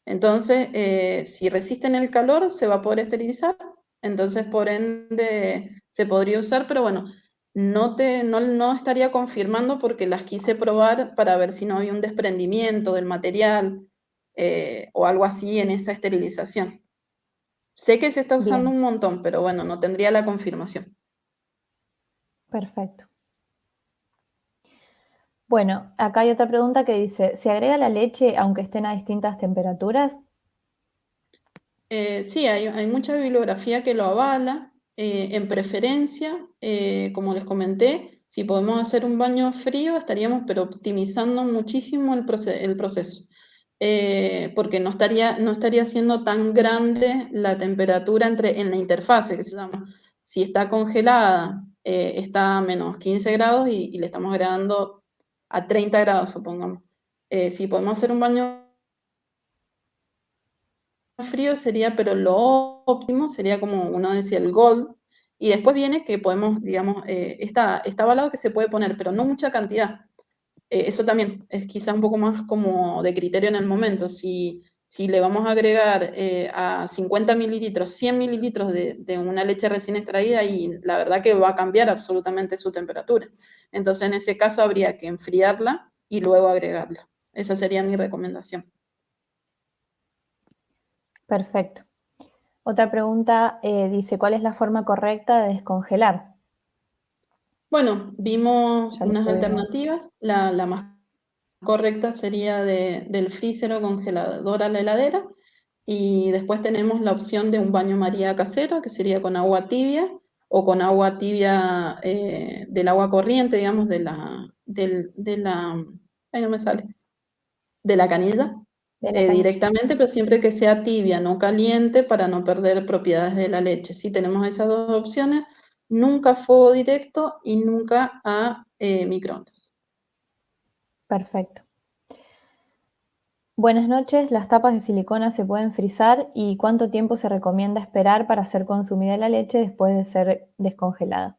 Entonces, si resisten el calor, se va a poder esterilizar. Entonces, por ende, se podría usar, pero bueno, no estaría confirmando porque las quise probar para ver si no había un desprendimiento del material o algo así en esa esterilización. Sé que se está usando Bien, un montón, pero bueno, no tendría la confirmación. perfecto. Bueno, acá hay otra pregunta que dice, ¿se agrega la leche aunque estén a distintas temperaturas? Sí, hay mucha bibliografía que lo avala. En preferencia, como les comenté, si podemos hacer un baño frío, estaríamos pero optimizando muchísimo el proceso. Porque no estaría siendo tan grande la temperatura en la interfase, que se llama. Si está congelada, está a menos 15 grados y le estamos agregando a 30 grados, supongamos. Si podemos hacer un baño frío sería, pero lo óptimo sería como uno decía, el gold. Y después viene que podemos, digamos, está avalado que se puede poner, pero no mucha cantidad. Eso también es quizá un poco más como de criterio en el momento. Si le vamos a agregar a 50 mililitros, 100 mililitros de una leche recién extraída, y la verdad que va a cambiar absolutamente su temperatura. Entonces, en ese caso habría que enfriarla y luego agregarla. Esa sería mi recomendación. Perfecto. Otra pregunta dice, ¿cuál es la forma correcta de descongelar? Bueno, vimos Ya lo unas vemos. alternativas. La más correcta sería del freezer o congelador a la heladera. Y después tenemos la opción de un baño María casero, que sería con agua tibia o con agua tibia del agua corriente, digamos, ay, no me sale, de la canilla, De la canilla. directamente, pero siempre que sea tibia, no caliente, para no perder propiedades de la leche. Si tenemos esas dos opciones, nunca a fuego directo y nunca a microondas. Perfecto. Buenas noches, ¿las tapas de silicona se pueden frizar y cuánto tiempo se recomienda esperar para ser consumida la leche después de ser descongelada?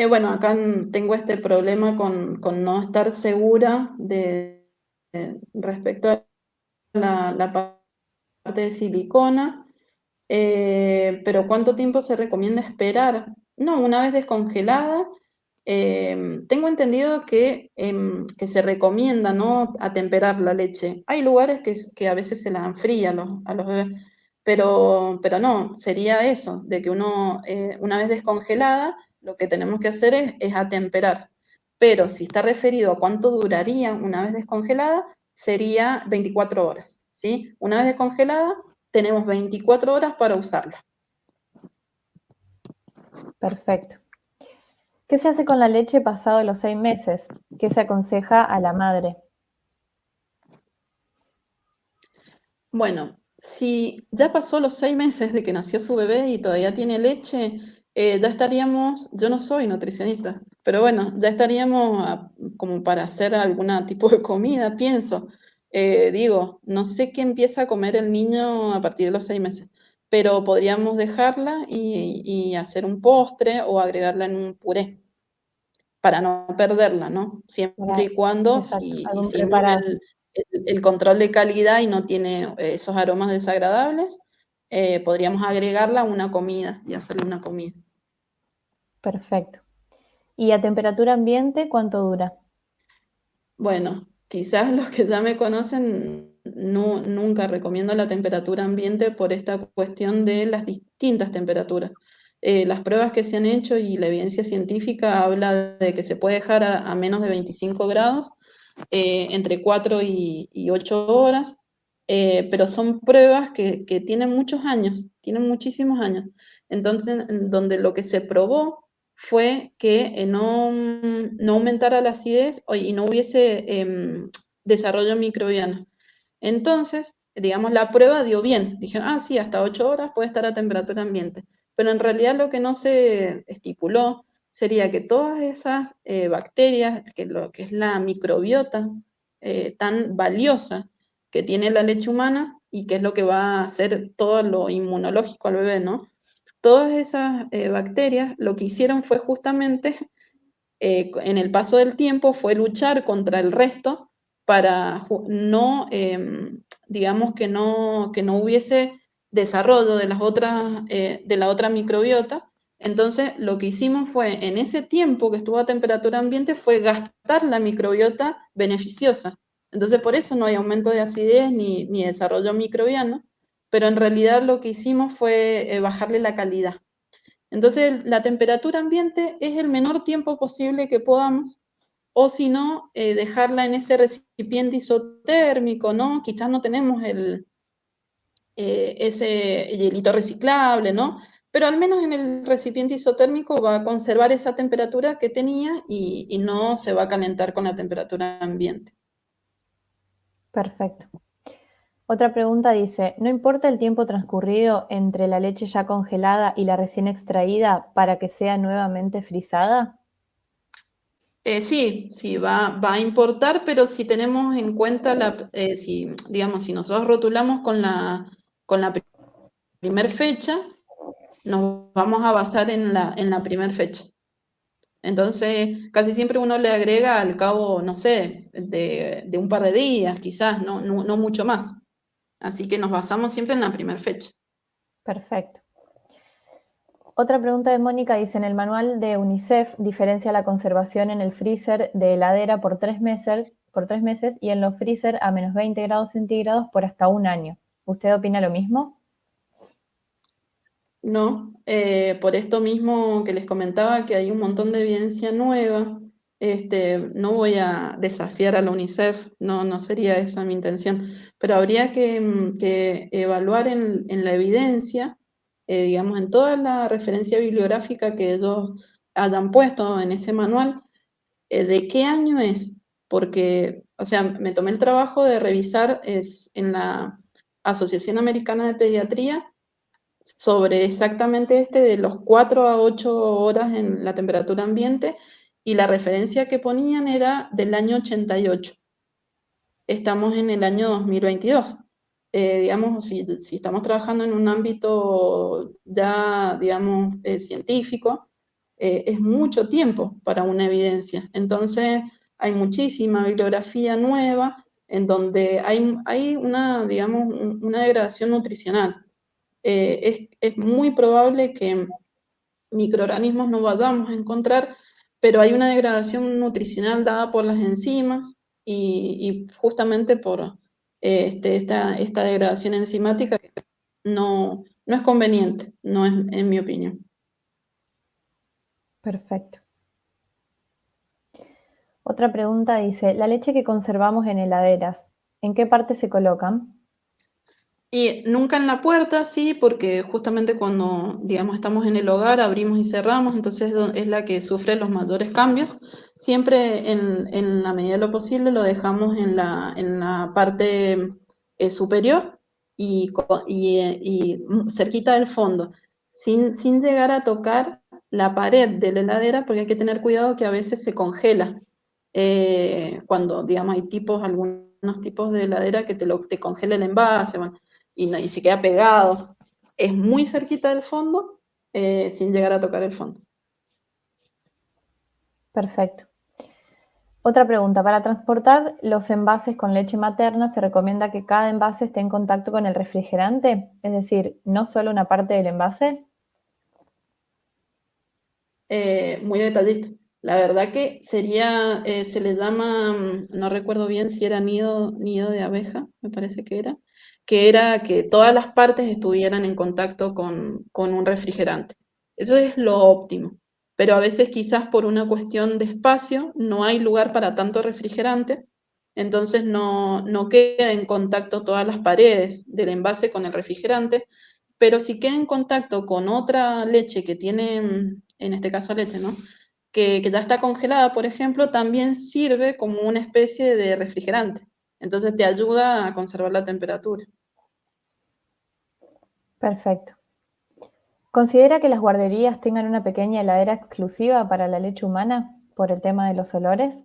Bueno, acá tengo este problema con no estar segura respecto a la parte de silicona. Pero ¿cuánto tiempo se recomienda esperar? No, una vez descongelada, tengo entendido que se recomienda, ¿no?, atemperar la leche. Hay lugares que a veces se la dan fría a los bebés, pero no, sería eso, de que uno, una vez descongelada, lo que tenemos que hacer es atemperar. Pero si está referido a cuánto duraría una vez descongelada, sería 24 horas, ¿sí? Una vez descongelada, tenemos 24 horas para usarla. Perfecto. ¿Qué se hace con la leche pasado los 6 meses? ¿Qué se aconseja a la madre? Bueno, si ya pasó los 6 meses de que nació su bebé y todavía tiene leche, ya estaríamos, yo no soy nutricionista, pero bueno, ya estaríamos como para hacer algún tipo de comida, pienso. Digo, no sé qué empieza a comer el niño a partir de los 6 meses, pero podríamos dejarla y hacer un postre o agregarla en un puré para no perderla, ¿no? Siempre Para, y cuando, exacto, si algún hicimos preparado. el control de calidad y no tiene esos aromas desagradables, podríamos agregarla a una comida y hacerle una comida. Perfecto. ¿Y a temperatura ambiente cuánto dura? Bueno, quizás los que ya me conocen nunca recomiendo la temperatura ambiente por esta cuestión de las distintas temperaturas. Las pruebas que se han hecho y la evidencia científica habla de que se puede dejar a menos de 25 grados entre 4 y 8 horas, pero son pruebas que tienen muchos años, tienen muchísimos años. Entonces, en donde lo que se probó fue que no aumentara la acidez y no hubiese desarrollo microbiano. Entonces, digamos, la prueba dio bien. Dijeron, sí, hasta 8 horas puede estar a temperatura ambiente. pero en realidad lo que no se estipuló sería que todas esas bacterias, que lo que es la microbiota tan valiosa que tiene la leche humana y que es lo que va a hacer todo lo inmunológico al bebé, ¿no? Todas esas bacterias lo que hicieron fue justamente en el paso del tiempo fue luchar contra el resto para no, digamos que no hubiese desarrollo de las otras, de la otra microbiota. Entonces, lo que hicimos fue, en ese tiempo que estuvo a temperatura ambiente, fue gastar la microbiota beneficiosa. Entonces, por eso no hay aumento de acidez ni desarrollo microbiano, pero en realidad lo que hicimos fue bajarle la calidad. Entonces, la temperatura ambiente es el menor tiempo posible que podamos, o si no, dejarla en ese recipiente isotérmico, ¿no? Quizás no tenemos ese hielito reciclable, ¿no? Pero al menos en el recipiente isotérmico va a conservar esa temperatura que tenía y no se va a calentar con la temperatura ambiente. Perfecto. Otra pregunta dice, ¿no importa el tiempo transcurrido entre la leche ya congelada y la recién extraída para que sea nuevamente frisada? Sí, sí, va a importar, pero si tenemos en cuenta si, digamos, si nosotros rotulamos con la primer fecha, nos vamos a basar en la primera fecha. Entonces, casi siempre uno le agrega al cabo, no sé, de un par de días, quizás, no mucho más. Así que nos basamos siempre en la primera fecha. Perfecto. Otra pregunta de Mónica dice, en el manual de UNICEF diferencia la conservación en el freezer de heladera por 3 meses y en los freezer a menos 20 grados centígrados por hasta un año. ¿Usted opina lo mismo? No, por esto mismo que les comentaba que hay un montón de evidencia nueva, no voy a desafiar a la UNICEF, no sería esa mi intención, pero habría que evaluar en la evidencia, digamos, en toda la referencia bibliográfica que ellos hayan puesto en ese manual, de qué año es, porque, o sea, me tomé el trabajo de revisar en la Asociación Americana de Pediatría sobre exactamente de los 4 a 8 horas en la temperatura ambiente y la referencia que ponían era del año 88. Estamos en el año 2022. Digamos, si estamos trabajando en un ámbito ya, digamos, científico, es mucho tiempo para una evidencia. Entonces, hay muchísima bibliografía nueva en donde hay una, digamos, una degradación nutricional. Es muy probable que microorganismos no vayamos a encontrar, pero hay una degradación nutricional dada por las enzimas y justamente por esta degradación enzimática que no es conveniente, no es en mi opinión. Perfecto. Otra pregunta dice, la leche que conservamos en heladeras, ¿en qué parte se colocan? Y nunca en la puerta, sí, porque justamente cuando, digamos, estamos en el hogar, abrimos y cerramos, entonces es la que sufre los mayores cambios. Siempre en la medida de lo posible lo dejamos en la parte superior y cerquita del fondo, sin llegar a tocar la pared de la heladera, porque hay que tener cuidado que a veces se congela. Cuando, digamos, hay algunos tipos de heladera que te congela el envase, bueno, y se queda pegado. Es muy cerquita del fondo, sin llegar a tocar el fondo. Perfecto. Otra pregunta, para transportar los envases con leche materna, ¿se recomienda que cada envase esté en contacto con el refrigerante? Es decir, no solo una parte del envase. Muy detallista. La verdad que sería, se le llama, no recuerdo bien si era nido de abeja, me parece que era que todas las partes estuvieran en contacto con un refrigerante. Eso es lo óptimo, pero a veces quizás por una cuestión de espacio no hay lugar para tanto refrigerante, entonces no queda en contacto todas las paredes del envase con el refrigerante, pero si queda en contacto con otra leche que tiene, en este caso leche, ¿no? Que ya está congelada, por ejemplo, también sirve como una especie de refrigerante. Entonces te ayuda a conservar la temperatura. Perfecto. ¿Considera que las guarderías tengan una pequeña heladera exclusiva para la leche humana por el tema de los olores?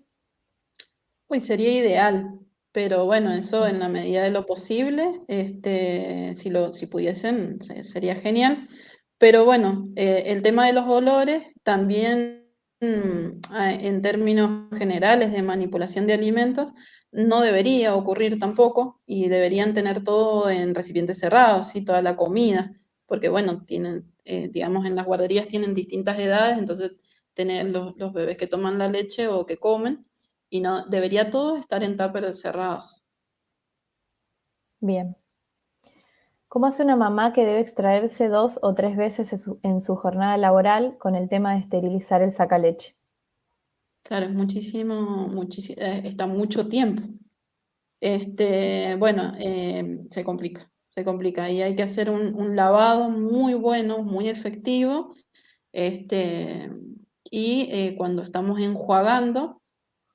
Uy, sería ideal, pero bueno, eso en la medida de lo posible, si pudiesen, sería genial. Pero bueno, el tema de los olores también, en términos generales de manipulación de alimentos, no debería ocurrir tampoco y deberían tener todo en recipientes cerrados, ¿sí? Toda la comida, porque bueno, tienen, digamos, en las guarderías tienen distintas edades, entonces tener los bebés que toman la leche o que comen y no, debería todo estar en tuppers cerrados. Bien. ¿Cómo hace una mamá que debe extraerse 2 o 3 veces en su jornada laboral con el tema de esterilizar el sacaleche? Claro, es está mucho tiempo. Bueno, se complica y hay que hacer un lavado muy bueno, muy efectivo, este, y cuando estamos enjuagando,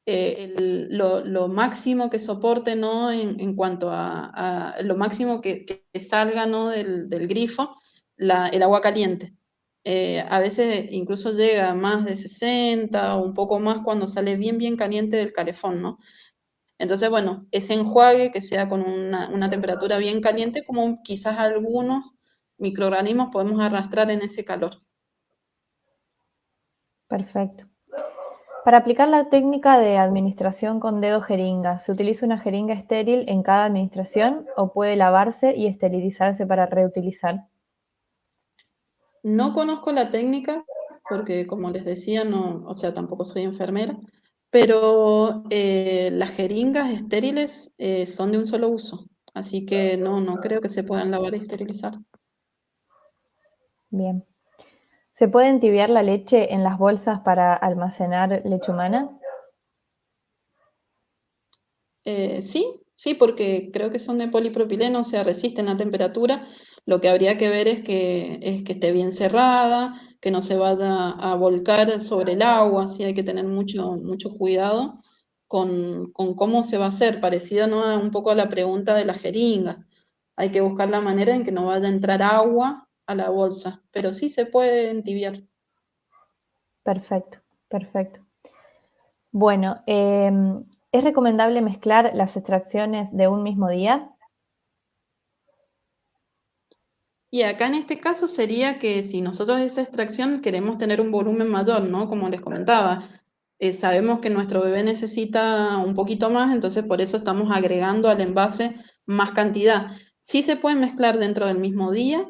lo máximo que soporte, ¿no? En cuanto a lo máximo que salga, ¿no? del grifo, el agua caliente. A veces incluso llega a más de 60 o un poco más cuando sale bien, bien caliente del calefón, ¿no? Entonces, bueno, ese enjuague que sea con una temperatura bien caliente, como quizás algunos microorganismos podemos arrastrar en ese calor. Perfecto. Para aplicar la técnica de administración con dedo jeringa, ¿se utiliza una jeringa estéril en cada administración o puede lavarse y esterilizarse para reutilizar? No conozco la técnica porque, como les decía, no, o sea, tampoco soy enfermera, pero las jeringas estériles son de un solo uso, así que no creo que se puedan lavar y esterilizar. Bien. ¿Se puede entibiar la leche en las bolsas para almacenar leche humana? Sí, porque creo que son de polipropileno, o sea, resisten la temperatura. Lo que habría que ver es que esté bien cerrada, que no se vaya a volcar sobre el agua, sí hay que tener mucho, mucho cuidado con cómo se va a hacer, parecido, ¿no? Un poco a la pregunta de la jeringa. Hay que buscar la manera en que no vaya a entrar agua a la bolsa, pero sí se puede entibiar. Perfecto, perfecto. Bueno, ¿es recomendable mezclar las extracciones de un mismo día? Y acá en este caso sería que si nosotros esa extracción queremos tener un volumen mayor, ¿no? Como les comentaba, sabemos que nuestro bebé necesita un poquito más, entonces por eso estamos agregando al envase más cantidad. Sí se pueden mezclar dentro del mismo día,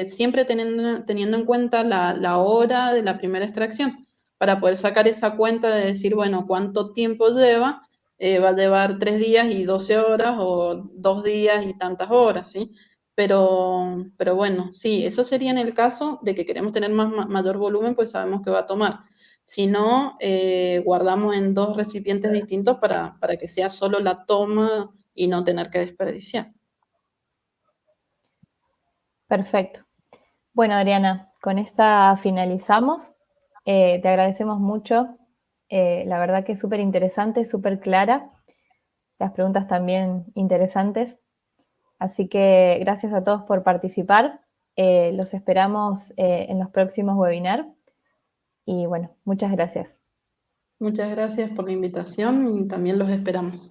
siempre teniendo en cuenta la hora de la primera extracción, para poder sacar esa cuenta de decir, bueno, cuánto tiempo lleva, va a llevar 3 días y 12 horas o 2 días y tantas horas, ¿sí? Pero bueno, sí, eso sería en el caso de que queremos tener mayor volumen, pues sabemos que va a tomar. Si no, guardamos en 2 recipientes distintos para que sea solo la toma y no tener que desperdiciar. Perfecto. Bueno, Adriana, con esta finalizamos. Te agradecemos mucho. La verdad que es súper interesante, súper clara. Las preguntas también interesantes. Así que gracias a todos por participar. Los esperamos en los próximos webinars. Y bueno, muchas gracias. Muchas gracias por la invitación y también los esperamos.